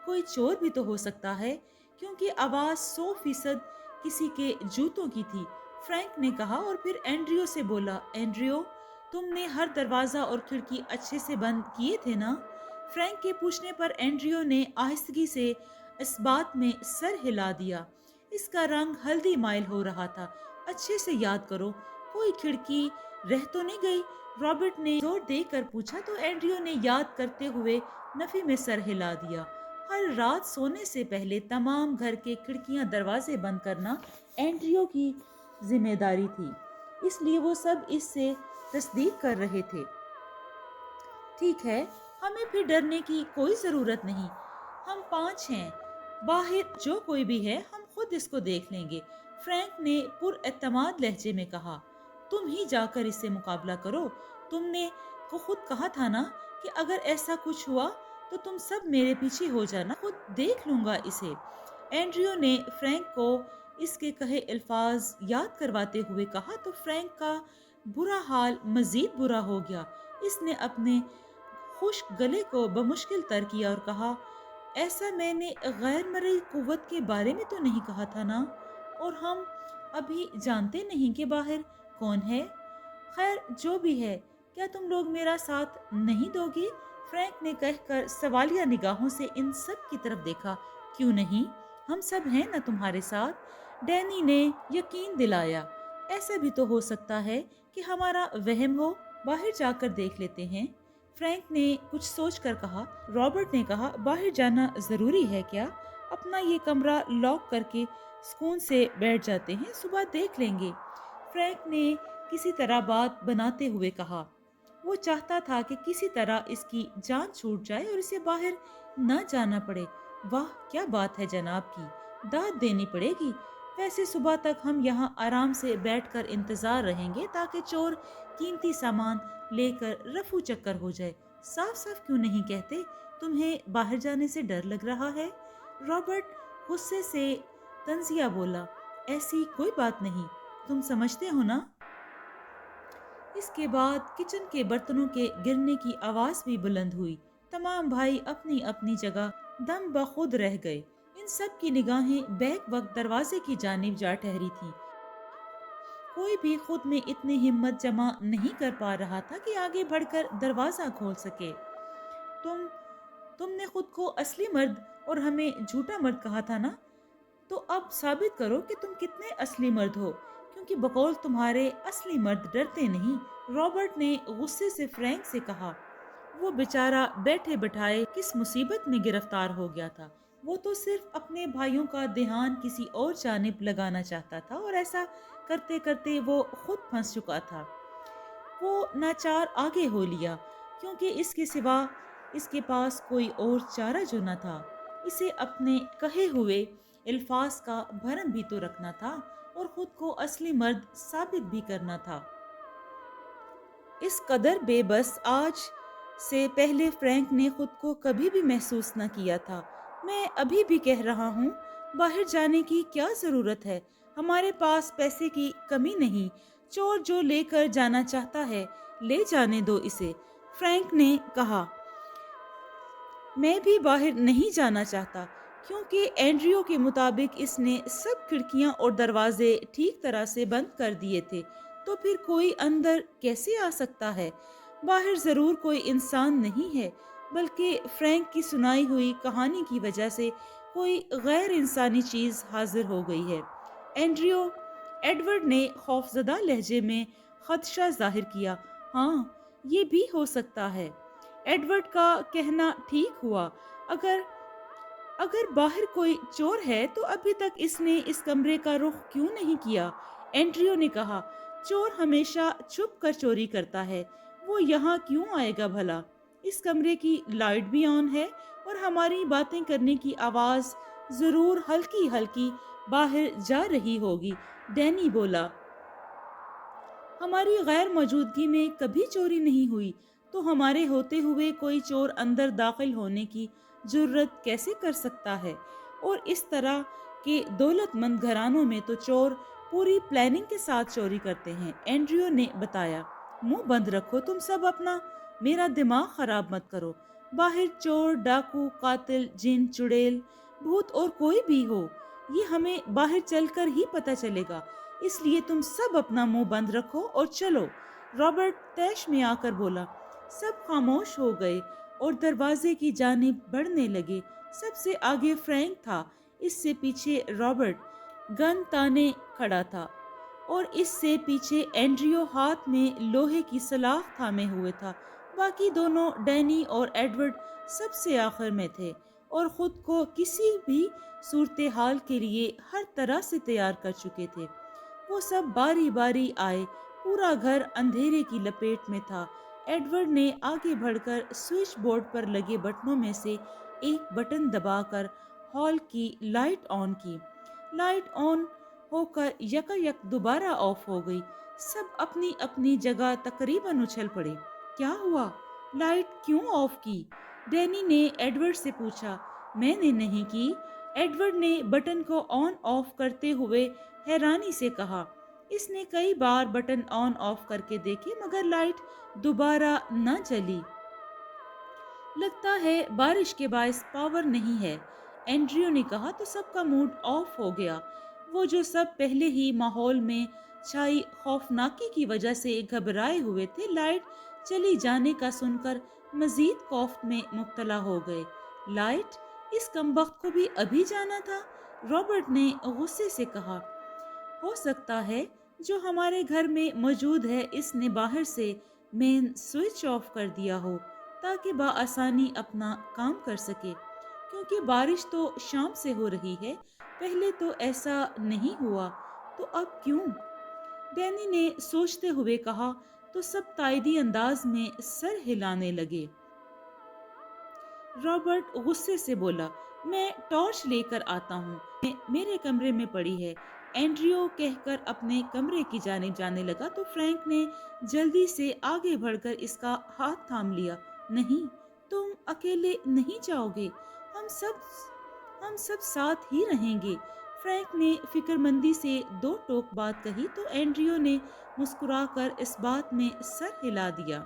कोई चोर भी तो हो सकता है, क्योंकि आवाज 100% किसी के जूतों की थी। फ्रैंक ने कहा और फिर एंड्रियो से बोला, एंड्रियो, तुमने हर दरवाजा और खिड़की अच्छे से बंद किए थे ना? फ्रैंक के पूछने पर एंड्रियो ने आहिस्तगी से इस बात में सर हिला दिया। इसका रंग हल्दी माइल हो रहा था। अच्छे से याद करो, कोई खिड़की रह तो नहीं गई? रॉबर्ट ने जोर देकर पूछा तो एंड्रियो ने याद करते हुए नफी में सर हिला दिया। हर रात सोने से पहले तमाम घर के खिड़कियां दरवाजे बंद करना एंड्रियो की जिम्मेदारी थी, इसलिए वो सब इससे तस्दीक कर रहे थे। ठीक है, हमें फिर डरने की कोई जरूरत नहीं। हम 5 हैं, बाहर जो कोई भी है हम खुद इसको देख लेंगे। फ्रैंक ने पुरएतमाद लहजे में कहा, तुम ही जाकर इससे मुकाबला करो। तुमने को खुद कहा था ना कि अगर ऐसा कुछ हुआ तो तुम सब मेरे पीछे हो जाना, खुद देख लूंगा इसे। एंड्रियो ने फ्रैंक को इसके कहे अल्फाज याद करवाते हुए कहा तो फ्रैंक का बुरा हाल मजीद बुरा हो गया। इसने अपने खुश्क गले को बमुश्किल तर किया और कहा, ऐसा मैंने गैर मरई कुव्वत के बारे में तो नहीं कहा था ना, और हम अभी जानते नहीं कि बाहर कौन है। खैर जो भी है, क्या तुम लोग मेरा साथ नहीं दोगे? फ्रैंक ने कहकर सवालिया निगाहों से इन सब की तरफ देखा। क्यों नहीं, हम सब हैं ना तुम्हारे साथ। डैनी ने यकीन दिलाया। ऐसा भी तो हो सकता है कि हमारा वहम हो, बाहर जाकर देख लेते हैं। फ्रैंक ने कुछ सोचकर कहा। रॉबर्ट ने कहा, बाहर जाना जरूरी है क्या? अपना ये कमरा लॉक करके सुकून से बैठ जाते हैं, सुबह देख लेंगे। फ्रैंक ने किसी तरह बात बनाते हुए कहा। वो चाहता था कि किसी तरह इसकी जान छूट जाए और इसे बाहर न जाना पड़े। वाह क्या बात है जनाब की, दाद देनी पड़ेगी। वैसे सुबह तक हम यहाँ आराम से बैठकर इंतजार रहेंगे ताकि चोर कीमती सामान लेकर रफू चक्कर हो जाए। साफ साफ क्यों नहीं कहते तुम्हें बाहर जाने से डर लग रहा है? रॉबर्ट गुस्से से तंजिया बोला, ऐसी कोई बात नहीं, तुम समझते हो ना। इसके बाद किचन के बर्तनों के गिरने की आवाज भी बुलंद हुई। तमाम भाई अपनी अपनी जगह दम बखुद रह गए। इन सब की निगाहें बैक वक्त दरवाजे की जानिब जा ठहरी थी। कोई भी खुद में इतनी हिम्मत जमा नहीं कर पा रहा था कि आगे बढ़कर दरवाजा खोल सके। तुम تم نے خود کو اصلی مرد اور ہمیں جھوٹا مرد کہا تھا نا، تو اب ثابت کرو کہ تم کتنے اصلی مرد ہو، کیونکہ بقول تمہارے اصلی مرد ڈرتے نہیں۔ رابرٹ نے غصے سے فرینک سے کہا، وہ بیچارہ بیٹھے بٹھائے کس مصیبت میں گرفتار ہو گیا تھا۔ وہ تو صرف اپنے بھائیوں کا دھیان کسی اور جانب لگانا چاہتا تھا، اور ایسا کرتے کرتے وہ خود پھنس چکا تھا۔ وہ ناچار آگے ہو لیا، کیونکہ اس کے سوا اس کے پاس کوئی اور چارہ جو نہ تھا۔ اسے اپنے کہے ہوئے الفاظ کا بھرم بھی تو رکھنا تھا اور خود کو اصلی مرد ثابت بھی کرنا تھا۔ اس قدر بے بس آج سے پہلے فرینک نے خود کو کبھی بھی محسوس نہ کیا تھا۔ میں ابھی بھی کہہ رہا ہوں، باہر جانے کی کیا ضرورت ہے؟ ہمارے پاس پیسے کی کمی نہیں۔ چور جو لے کر جانا چاہتا ہے لے جانے دو اسے، فرینک نے کہا۔ میں بھی باہر نہیں جانا چاہتا، کیونکہ اینڈریو کے مطابق اس نے سب کھڑکیاں اور دروازے ٹھیک طرح سے بند کر دیے تھے، تو پھر کوئی اندر کیسے آ سکتا ہے؟ باہر ضرور کوئی انسان نہیں ہے، بلکہ فرینک کی سنائی ہوئی کہانی کی وجہ سے کوئی غیر انسانی چیز حاضر ہو گئی ہے۔ اینڈریو، ایڈورڈ نے خوفزدہ لہجے میں خدشہ ظاہر کیا۔ ہاں، یہ بھی ہو سکتا ہے۔ ایڈورڈ کا کہنا ٹھیک ہوا۔ اگر باہر کوئی چور ہے تو ابھی تک اس نے اس کمرے کا رخ کیوں نہیں کیا؟ اینڈریو نے کہا، چور ہمیشہ چھپ کر چوری کرتا ہے، وہ یہاں کیوں آئے گا بھلا؟ اس کمرے کی لائٹ بھی آن ہے اور ہماری باتیں کرنے کی آواز ضرور ہلکی ہلکی باہر جا رہی ہوگی، ڈینی بولا۔ ہماری غیر موجودگی میں کبھی چوری نہیں ہوئی، تو ہمارے ہوتے ہوئے کوئی چور اندر داخل ہونے کی جرت کیسے کر سکتا ہے؟ اور اس طرح کے دولت مند گھرانوں میں تو چور پوری پلاننگ کے ساتھ چوری کرتے ہیں، اینڈریو نے بتایا۔ منہ بند رکھو تم سب اپنا، میرا دماغ خراب مت کرو۔ باہر چور، ڈاکو، قاتل، جن، چڑیل، بھوت اور کوئی بھی ہو، یہ ہمیں باہر چل کر ہی پتہ چلے گا، اس لیے تم سب اپنا منہ بند رکھو اور چلو، رابرٹ طیش میں آ کر بولا۔ سب خاموش ہو گئے اور دروازے کی جانب بڑھنے لگے۔ سب سے آگے فرینک تھا، اس سے پیچھے رابرٹ گن تانے کھڑا تھا، اور اس سے پیچھے اینڈریو ہاتھ میں لوہے کی سلاخ تھامے ہوئے تھا۔ باقی دونوں، ڈینی اور ایڈورڈ، سب سے آخر میں تھے اور خود کو کسی بھی صورتحال کے لیے ہر طرح سے تیار کر چکے تھے۔ وہ سب باری باری آئے، پورا گھر اندھیرے کی لپیٹ میں تھا۔ ایڈورڈ نے آگے بڑھ کر سوئچ بورڈ پر لگے بٹنوں میں سے ایک بٹن دبا کر ہال کی لائٹ آن کی۔ لائٹ آن ہو کر یکا یک دوبارہ آف ہو گئی۔ سب اپنی اپنی جگہ تقریباً اچھل پڑے۔ کیا ہوا؟ لائٹ کیوں آف کی؟ ڈینی نے ایڈورڈ سے پوچھا۔ میں نے نہیں کی، ایڈورڈ نے بٹن کو آن آف کرتے ہوئے حیرانی سے کہا۔ اس نے کئی بار بٹن آن آف کر کے دیکھے مگر لائٹ دوبارہ نہ جلی۔ لگتا ہے بارش کے باعث پاور نہیں ہے، اینڈریو نے کہا تو سب کا موڈ آف ہو گیا۔ وہ جو سب پہلے ہی ماحول میں چھائی خوفناکی کی وجہ سے گھبرائے ہوئے تھے، لائٹ چلی جانے کا سن کر مزید خوف میں مبتلا ہو گئے۔ لائٹ؟ اس کمبخت کو بھی ابھی جانا تھا، رابرٹ نے غصے سے کہا۔ ہو سکتا ہے جو ہمارے گھر میں موجود ہے اس نے باہر سے مین سوئچ آف کر دیا ہو تاکہ بآسانی اپنا کام کر سکے، کیونکہ بارش تو شام سے ہو رہی ہے، پہلے تو ایسا نہیں ہوا، تو اب کیوں؟ ڈینی نے سوچتے ہوئے کہا تو سب تائیدی انداز میں سر ہلانے لگے۔ رابرٹ غصے سے بولا، میں ٹارچ لے کر آتا ہوں، میرے کمرے میں پڑی ہے۔ اینڈریو کہہ کر اپنے کمرے کی جانب جانے لگا تو فرینک نے جلدی سے آگے بڑھ کر اس کا ہاتھ تھام لیا۔ نہیں، تم اکیلے نہیں جاؤ گے، ہم سب ساتھ ہی رہیں گے۔ فرینک نے فکر مندی سے دو ٹوک بات کہی تو اینڈریو نے مسکرا کر اس بات میں سر ہلا دیا۔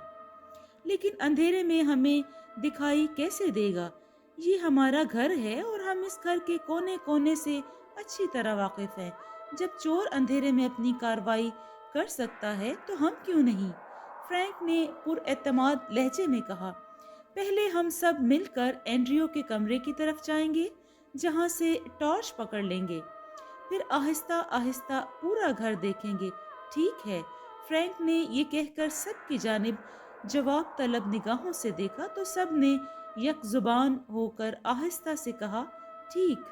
لیکن اندھیرے میں ہمیں دکھائی کیسے دے گا؟ یہ ہمارا گھر ہے اور ہم اس گھر کے کونے کونے سے اچھی طرح واقف ہیں۔ جب چور اندھیرے میں اپنی کارروائی کر سکتا ہے تو ہم کیوں نہیں؟ فرینک نے پر اعتماد لہجے میں کہا۔ पहले हम सब मिलकर एंड्रियो के कमरे की तरफ जाएंगे, जहां से टॉर्च पकड़ लेंगे। फिर आहिस्ता आहिस्ता पूरा घर देखेंगे। ठीक है। फ्रैंक ने ये कहकर सबकी जानिब जवाब तलब निगाहों से देखा तो सब ने यक जुबान होकर आहिस्ता से कहा, ठीक।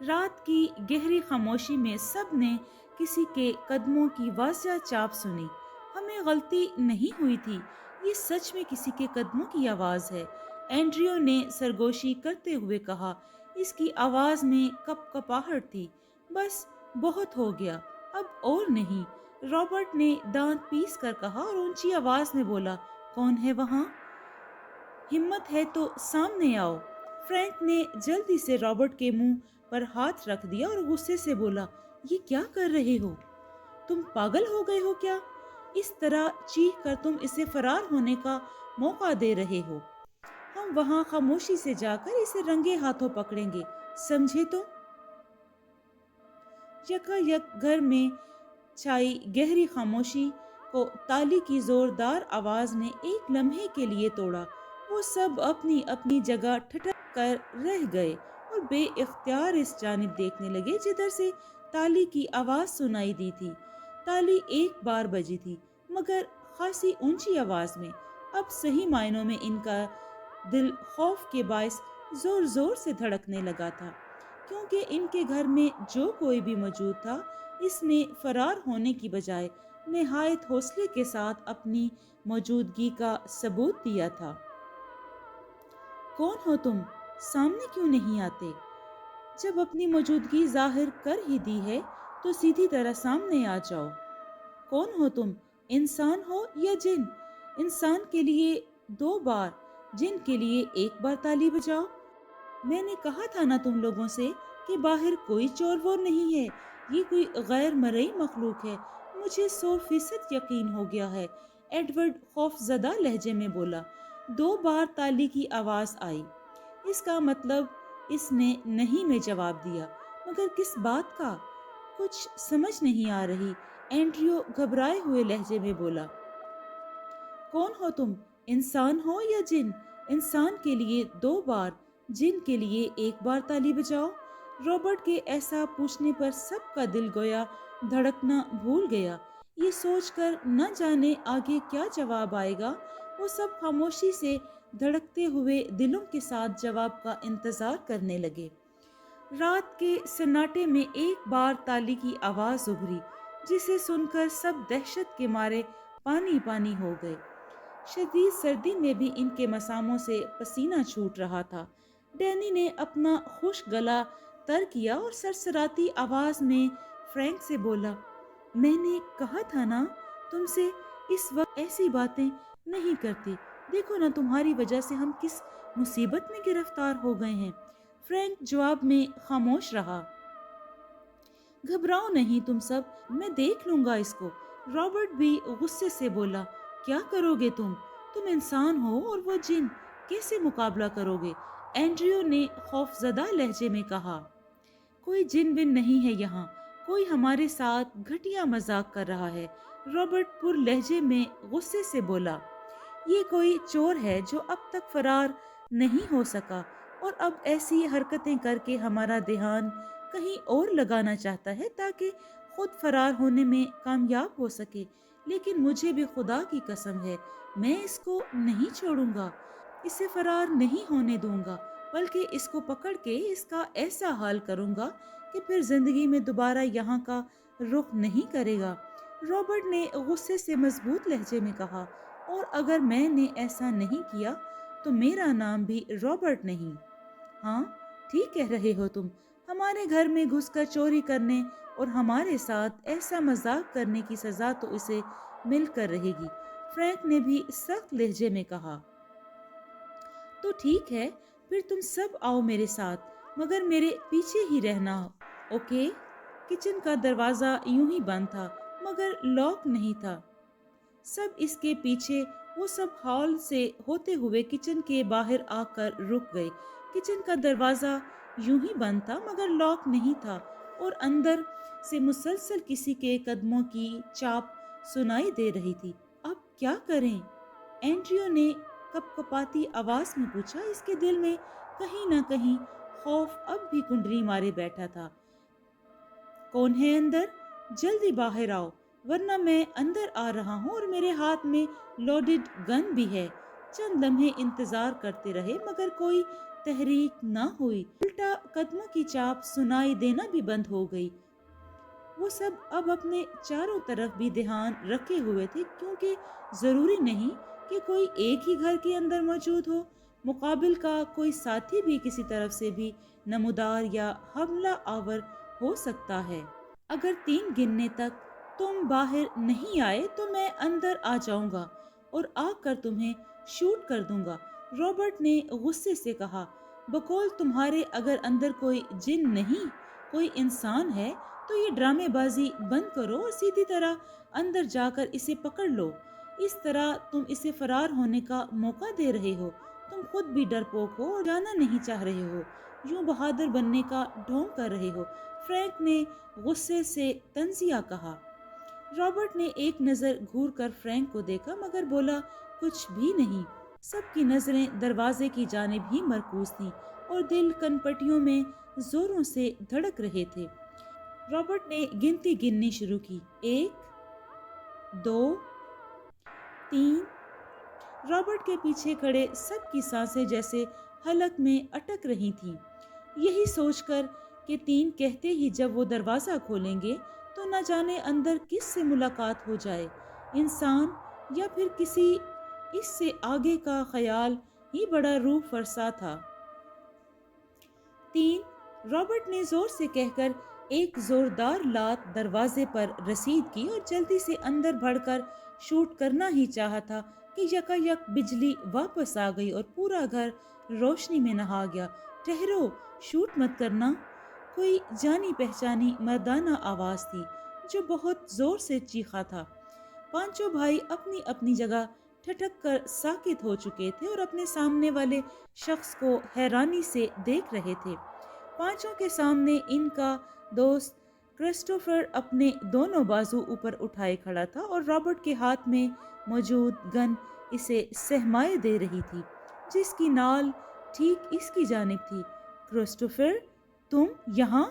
रात की गहरी खामोशी में सब ने किसी के कदमों की वाज़िया चाप सुनी। हमें गलती नहीं हुई थी, ये सच में किसी के कदमों की आवाज़ है, एंड्रियो ने सरगोशी करते हुए कहा। इसकी आवाज़ में कपकपाहट थी। बस बहुत हो गया, अब और नहीं, रॉबर्ट ने दांत पीस कर कहा और ऊंची आवाज़ में बोला, कौन है वहाँ? हिम्मत है तो सामने आओ। फ्रैंक ने जल्दी से रॉबर्ट के मुंह पर हाथ रख दिया और गुस्से से बोला, ये क्या कर रहे हो? तुम पागल हो गए हो क्या? इस तरह चीख कर तुम इसे फरार होने का मौका दे रहे हो। हम वहां खामोशी से जाकर इसे रंगे हाथों पकड़ेंगे, समझे तो? यकायक घर में छाई गहरी खामोशी को ताली की जोरदार आवाज ने एक लम्हे के लिए तोड़ा। वो सब अपनी अपनी जगह ठिठक कर रह गए और बेइख्तियार इस जानिब देखने लगे जिधर से ताली की आवाज सुनाई दी थी। ताली एक बार बजी थी, मगर खासी ऊंची आवाज में। अब सही मायनों में इनका दिल खौफ के बायस जोर जोर से धड़कने लगा था, क्योंकि इनके घर में जो कोई भी मौजूद था, इसने फरार होने की बजाय निहायत हौसले के साथ अपनी मौजूदगी का सबूत दिया था। कौन हो तुम? सामने क्यों नहीं आते? जब अपनी मौजूदगी जाहिर कर ही दी है तो सीधी तरह सामने आ जाओ। कौन हो तुम? इंसान हो या जिन? इंसान के लिए 2 बार, जिन के लिए 1 बार ताली बजाओ। मैंने कहा था ना तुम लोगों से कि बाहर कोई चोर वोर नहीं है, ये कोई गैर मरई मखलूक है। मुझे 100% यकीन हो गया है, एडवर्ड खौफजदा लहजे में बोला। 2 बार ताली की आवाज आई। इसका मतलब इसने नहीं में जवाब दिया, मगर किस बात का? कुछ समझ नहीं आ रही, एंड्रियो घबराए हुए लहजे में बोला। कौन हो तुम? इंसान हो या जिन? इंसान के लिए 2 बार, जिन के लिए 1 बार ताली बजाओ। रॉबर्ट के ऐसा पूछने पर सबका दिल गोया धड़कना भूल गया। ये सोचकर न जाने आगे क्या जवाब आएगा। वो सब खामोशी से धड़कते हुए दिलों के साथ जवाब का इंतजार करने लगे। रात के सन्नाटे में 1 बार ताली की आवाज उभरी, जिसे सुनकर सब दहशत के मारे पानी पानी हो गए। शदीद सर्दी में भी इनके मसामों से पसीना छूट रहा था। डैनी ने अपना खुश गला तर किया और सरसराती आवाज में फ्रैंक से बोला, मैंने कहा था ना तुमसे इस वक्त ऐसी बातें नहीं करती। देखो ना तुम्हारी वजह से हम किस मुसीबत में गिरफ्तार हो गए हैं। फ्रैंक जवाब में खामोश रहा। घबराओ नहीं तुम सब, मैं देख लूंगा इसको। रॉबर्ट भी गुस्से से बोला, क्या करोगे तुम? तुम इंसान हो और वो जिन, कैसे मुकाबला करोगे? एंड्रियो ने खौफजदा लहजे में कहा, कोई जिन बिन नहीं है यहाँ, कोई हमारे साथ घटिया मजाक कर रहा है। रॉबर्ट पुर लहजे में गुस्से से बोला, ये कोई चोर है जो अब तक फरार नहीं हो सका और अब ऐसी हरकतें करके हमारा ध्यान कहीं और लगाना चाहता है ताकि खुद फरार होने में कामयाब हो सके। लेकिन मुझे भी खुदा की कसम है, मैं इसको नहीं छोड़ूंगा, इसे फरार नहीं होने दूंगा, बल्कि इसको पकड़ के इसका ऐसा हाल करूंगा कि फिर जिंदगी में दोबारा यहाँ का रुख नहीं करेगा। रॉबर्ट ने गुस्से से मजबूत लहजे में कहा, और अगर मैंने ऐसा नहीं किया तो मेरा नाम भी रॉबर्ट नहीं। हाँ, ठीक कह रहे हो तुम। हमारे घर में घुसकर चोरी करने और हमारे साथ ऐसा मजाक करने की सजा तो इसे मिलकर रहेगी। फ्रैंक ने भी सख्त लहजे में कहा। तो ठीक है, फिर तुम सब आओ मेरे साथ, मगर मेरे पीछे ही रहना, ओके? किचन का दरवाजा यूं ही बंद था, मगर लॉक नहीं था। सब इसके पीछे वो सब हॉल से होते हुए किचन के बाहर आकर रुक गए। किचन का दरवाजा यूं ही बंद था, मगर लॉक नहीं था और अंदर से मुसलसल किसी के कदमों की चाप सुनाई दे रही थी। अब क्या करें? एंड्रियो ने कपकपाती आवाज में पूछा। इसके दिल में कहीं ना कहीं खौफ अब भी कुंडली मारे बैठा था। कौन है अंदर? जल्दी बाहर आओ, वरना मैं अंदर आ रहा हूँ और मेरे हाथ में लोडेड गन भी है। चंद लम्हे इंतजार करते रहे मगर कोई तहरीक ना हुई। उल्टा कदमों की चाप सुनाई देना भी बंद हो गई। वो सब अब अपने चारों तरफ भी ध्यान रखे हुए थे, क्योंकि जरूरी नहीं कि कोई एक ही घर के अंदर मौजूद हो। मुकाबिल का कोई साथी भी किसी तरफ से भी नमूदार या हमला आवर हो सकता है। अगर 3 गिनने तक तुम बाहर नहीं आए तो मैं अंदर आ जाऊंगा और आकर तुम्हें शूट कर दूंगा, रॉबर्ट ने गुस्से से कहा। बकौल तुम्हारे, अगर अंदर कोई जिन नहीं कोई इंसान है तो ये ड्रामेबाजी बंद करो और सीधी तरह अंदर जाकर इसे पकड़ लो। इस तरह तुम इसे फरार होने का मौका दे रहे हो। तुम खुद भी डरपोक हो और जाना नहीं चाह रहे हो, यूं बहादुर बनने का ढोंग कर रहे हो, फ्रैंक ने गुस्से से तंजिया कहा। रॉबर्ट ने एक नज़र घूर कर फ्रैंक को देखा मगर बोला कुछ भी नहीं। सबकी नजरें दरवाजे की जानिब ही मरकूज थीं और दिल कनपटियों में जोरों से धड़क रहे थे। रॉबर्ट ने गिनती गिननी शुरू की। 1, 2, 3। रॉबर्ट के पीछे खड़े सबकी सांसें जैसे हलक में अटक रही थीं। यही सोचकर कि 3 कहते ही जब वो दरवाज़ा खोलेंगे तो न जाने अंदर किस से मुलाकात हो जाए, इंसान या फिर किसी। इससे आगे का ख्याल ही बड़ा रूह फरसा था। 3। रॉबर्ट ने जोर से कहकर एक जोरदार लात दरवाजे पर रसीद की और जल्दी से अंदर बढ़कर शूट करना ही चाहा था कि यकायक बिजली वापस आ गई और पूरा घर रोशनी में नहा गया। ठहरो, शूट मत करना। कोई जानी पहचानी मर्दाना आवाज थी जो बहुत जोर से चीखा था। पांचों भाई अपनी अपनी जगह ठठक कर साकित हो चुके थे और अपने सामने वाले शख्स को हैरानी से देख रहे थे। पांचों के सामने इनका दोस्त क्रिस्टोफर अपने दोनों बाजू ऊपर उठाए खड़ा था और रॉबर्ट के हाथ में मौजूद गन इसे सहमाए दे रही थी, जिसकी नाल ठीक इसकी जानिब थी। क्रिस्टोफर, तुम यहाँ?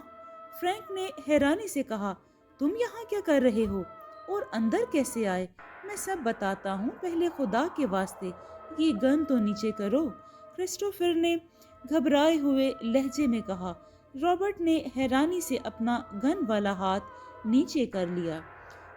फ्रैंक ने हैरानी से कहा। तुम यहाँ क्या कर रहे हो और अंदर कैसे आए? मैं सब बताता हूँ, पहले खुदा के वास्ते ये गन तो नीचे करो, क्रिस्टोफर ने घबराए हुए लहजे में कहा। रॉबर्ट ने हैरानी से अपना गन वाला हाथ नीचे कर लिया।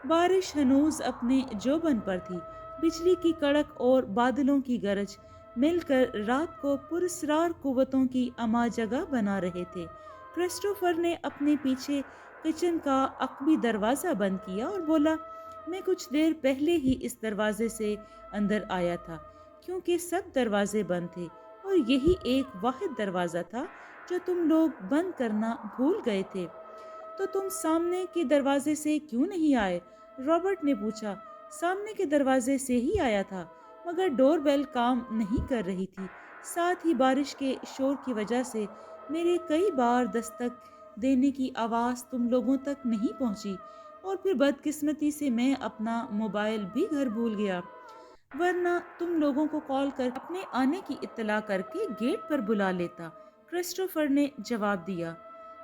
बारिश हनूज अपने जोबन पर थी। बिजली की कड़क और बादलों की गरज मिलकर रात को पुरस्रार कुव्वतों की अमा जगह बना रहे थे। क्रिस्टोफर ने अपने पीछे किचन का अकबी दरवाज़ा बंद किया और बोला, मैं कुछ देर पहले ही इस दरवाजे से अंदर आया था, क्योंकि सब दरवाजे बंद थे और यही एक वाहिद दरवाज़ा था जो तुम लोग बंद करना भूल गए थे। तो तुम सामने के दरवाजे से क्यों नहीं आए? रॉबर्ट ने पूछा। सामने के दरवाजे से ही आया था, मगर डोरबेल काम नहीं कर रही थी। साथ ही बारिश के शोर की वजह से मेरे कई बार दस्तक देने की आवाज़ तुम लोगों तक नहीं पहुंची और फिर बदकिस्मती से मैं अपना मोबाइल भी घर भूल गया, वरना तुम लोगों को कॉल कर अपने आने की इत्तला करके गेट पर बुला लेता, क्रिस्टोफर ने जवाब दिया।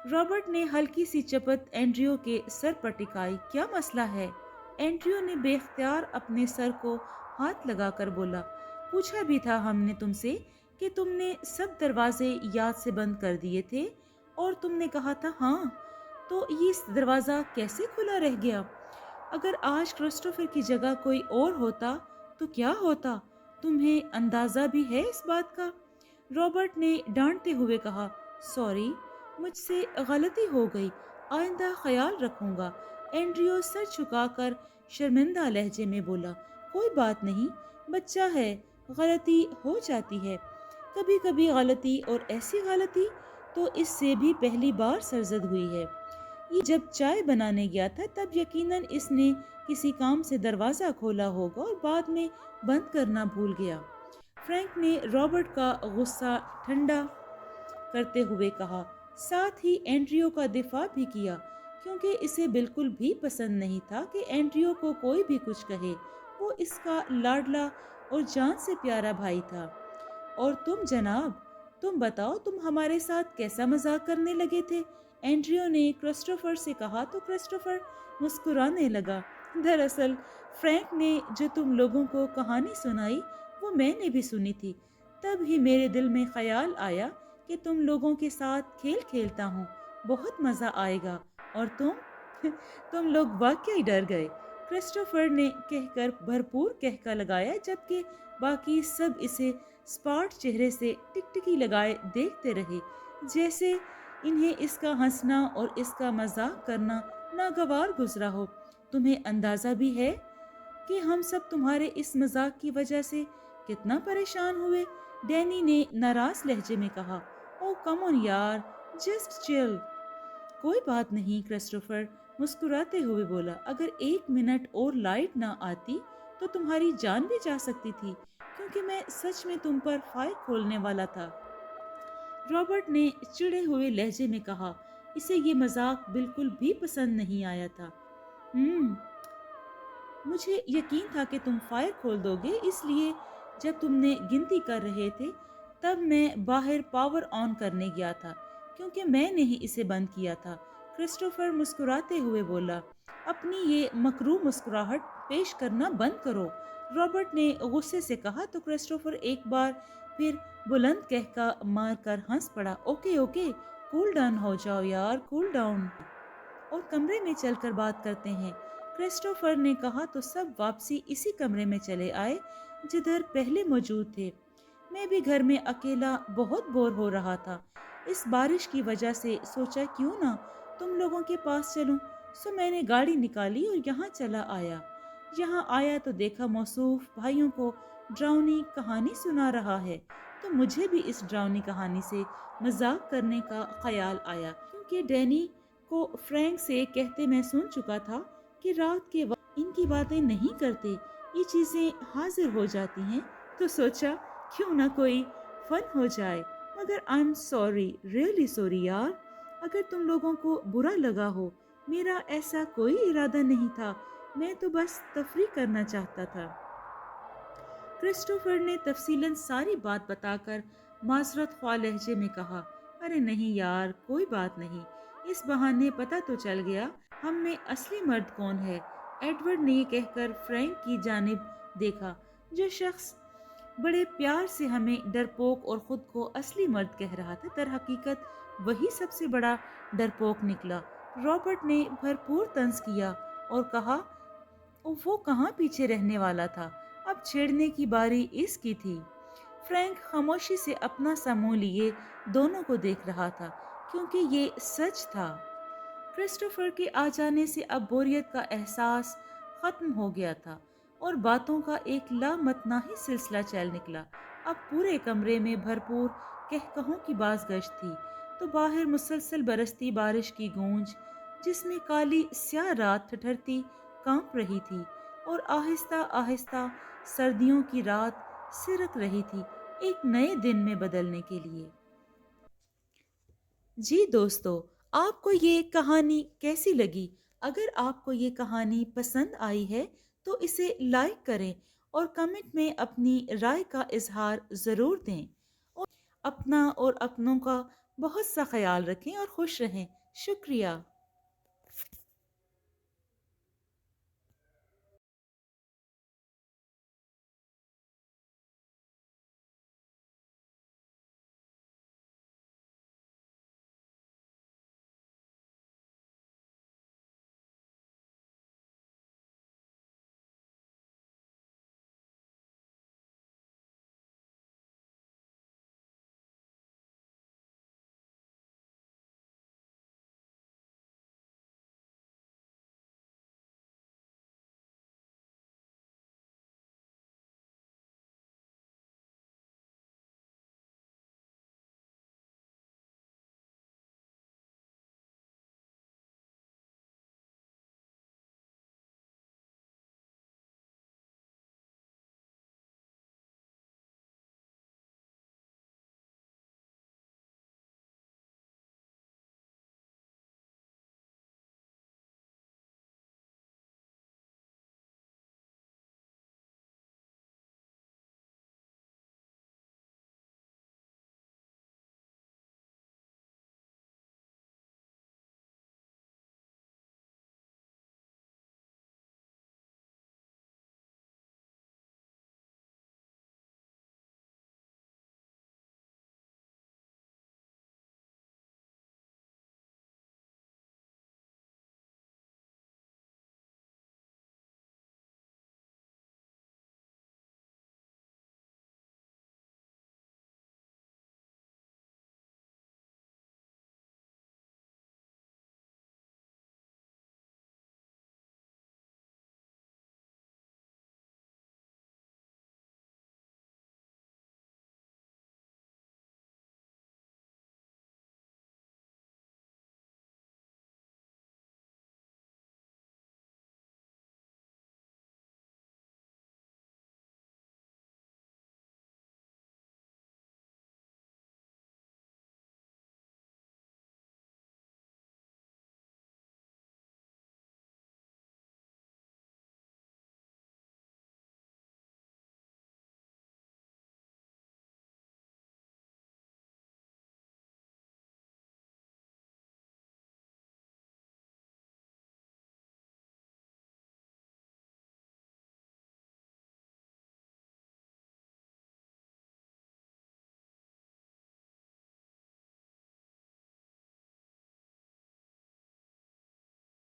रॉबर्ट ने हल्की सी चपत एंड्रियो के सर पर टिकाई। क्या मसला है? एंड्रियो ने बेख्तियार अपने सर को हाथ लगाकर बोला। पूछा भी था हमने तुमसे कि तुमने सब दरवाजे याद से बंद कर दिए थे और तुमने कहा था हाँ, तो ये दरवाज़ा कैसे खुला रह गया? अगर आज क्रिस्टोफर की जगह कोई और होता तो क्या होता? तुम्हें अंदाज़ा भी है इस बात का? रॉबर्ट ने डांटते हुए कहा। सॉरी, मुझसे गलती हो गई, आइंदा ख्याल रखूंगा। एंड्रियो सर झुकाकर शर्मिंदा लहजे में बोला। कोई बात नहीं, बच्चा है, गलती हो जाती है। कभी कभी गलती, और ऐसी गलती तो इससे भी पहली बार सरजद हुई है। ये जब चाय बनाने गया था तब यकीनन इसने किसी काम से दरवाज़ा खोला होगा और बाद में बंद करना भूल गया। फ्रैंक ने रॉबर्ट का गुस्सा ठंडा करते हुए कहा, साथ ही एंड्रियो का दिफा भी किया, क्योंकि इसे बिल्कुल भी पसंद नहीं था कि एंड्रियो को कोई भी कुछ कहे। वो इसका लाडला اور جان سے پیارا بھائی تھا۔ اور تم جناب، تم بتاؤ تم ہمارے ساتھ کیسا مذاق کرنے لگے تھے؟ اینڈریو نے کرسٹوفر سے کہا تو کرسٹوفر مسکرانے لگا۔ دراصل فرینک نے جو تم لوگوں کو کہانی سنائی وہ میں نے بھی سنی تھی۔ تب ہی میرے دل میں خیال آیا کہ تم لوگوں کے ساتھ کھیل کھیلتا ہوں، بہت مزہ آئے گا۔ اور تم لوگ واقعی ڈر گئے، کرسٹوفر نے کہہ کر بھرپور کہکا لگایا، جبکہ باقی سب اسے سپاٹ چہرے سے ٹکٹکی لگائے دیکھتے رہے، جیسے انہیں اس کا ہنسنا اور اس کا مذاق کرنا ناگوار گزرا ہو۔ تمہیں اندازہ بھی ہے کہ ہم سب تمہارے اس مذاق کی وجہ سے کتنا پریشان ہوئے؟ ڈینی نے ناراض لہجے میں کہا۔ او کم آن یار، جسٹ چل۔ کوئی بات نہیں، کرسٹوفر مسکراتے ہوئے بولا۔ اگر 1 منٹ اور لائٹ نہ آتی تو تمہاری جان بھی جا سکتی تھی، کیونکہ میں سچ میں تم پر فائر کھولنے والا تھا۔ رابرٹ نے چڑے ہوئے لہجے میں کہا۔ اسے یہ مذاق بالکل بھی پسند نہیں آیا تھا۔ مجھے یقین تھا کہ تم فائر کھول دو گے، اس لیے جب تم نے گنتی کر رہے تھے تب میں باہر پاور آن کرنے گیا تھا، کیونکہ میں نے ہی اسے بند کیا تھا۔ کرسٹوفر مسکراتے ہوئے بولا۔ اپنی یہ مکروہ مسکراہٹ پیش کرنا بند کرو، رابرٹ نے غصے سے کہا تو کرسٹوفر ایک بار پھر بلند کہکا مار کر ہنس پڑا۔ اوکے اوکے، کول ڈاؤن ہو جاؤ یار، کول ڈاؤن، اور کمرے میں چل کر بات کرتے ہیں، کرسٹوفر نے کہا تو سب واپسی اسی کمرے میں چلے آئے جدھر پہلے موجود تھے۔ میں بھی گھر میں اکیلا بہت بور ہو رہا تھا، اس بارش کی وجہ سے سوچا کیوں نہ تم لوگوں کے پاس چلوں، سو میں نے گاڑی نکالی اور یہاں چلا آیا۔ یہاں آیا تو دیکھا موصوف بھائیوں کو ڈراؤنی کہانی سنا رہا ہے، تو مجھے بھی اس ڈراؤنی کہانی سے مذاق کرنے کا خیال آیا، کیونکہ ڈینی کو فرینک سے کہتے میں سن چکا تھا کہ رات کے وقت ان کی باتیں نہیں کرتے، یہ چیزیں حاضر ہو جاتی ہیں، تو سوچا کیوں نہ کوئی فن ہو جائے۔ مگر I'm sorry، really sorry یار، اگر تم لوگوں کو برا لگا ہو، میرا ایسا کوئی ارادہ نہیں تھا، میں تو بس تفریح کرنا چاہتا تھا۔ کرسٹوفر نے تفصیلاً ساری بات بتا کر معذرت خواہ لہجے میں کہا۔ ارے نہیں یار، کوئی بات نہیں، اس بہانے پتہ تو چل گیا ہم میں اصلی مرد کون ہے۔ ایڈورڈ نے یہ کہہ کر فرینک کی جانب دیکھا، جو شخص بڑے پیار سے ہمیں ڈرپوک اور خود کو اصلی مرد کہہ رہا تھا، در حقیقت وہی سب سے بڑا ڈرپوک نکلا۔ رابرٹ نے بھرپور طنز کیا اور کہا، وہ کہاں پیچھے رہنے والا تھا، اب چھیڑنے کی باری اس کی تھی۔ فرینک خاموشی سے اپنا سا منہ لیے دونوں کو دیکھ رہا تھا، کیونکہ یہ سچ تھا۔ کرسٹوفر کے آ جانے سے اب بوریت کا احساس ختم ہو گیا تھا اور باتوں کا ایک لامتناہی سلسلہ چل نکلا۔ اب پورے کمرے میں بھرپور کہکہوں کی باز گشت تھی، تو باہر مسلسل برستی بارش کی گونج، جس میں کالی سیاہ رات ٹھٹھرتی کانپ رہی تھی اور آہستہ آہستہ سردیوں کی رات سرک رہی تھی ایک نئے دن میں بدلنے کے لیے۔ جی دوستو، آپ کو یہ کہانی کیسی لگی؟ اگر آپ کو یہ کہانی پسند آئی ہے تو اسے لائک کریں اور کمنٹ میں اپنی رائے کا اظہار ضرور دیں، اور اپنا اور اپنوں کا بہت سا خیال رکھیں اور خوش رہیں۔ شکریہ۔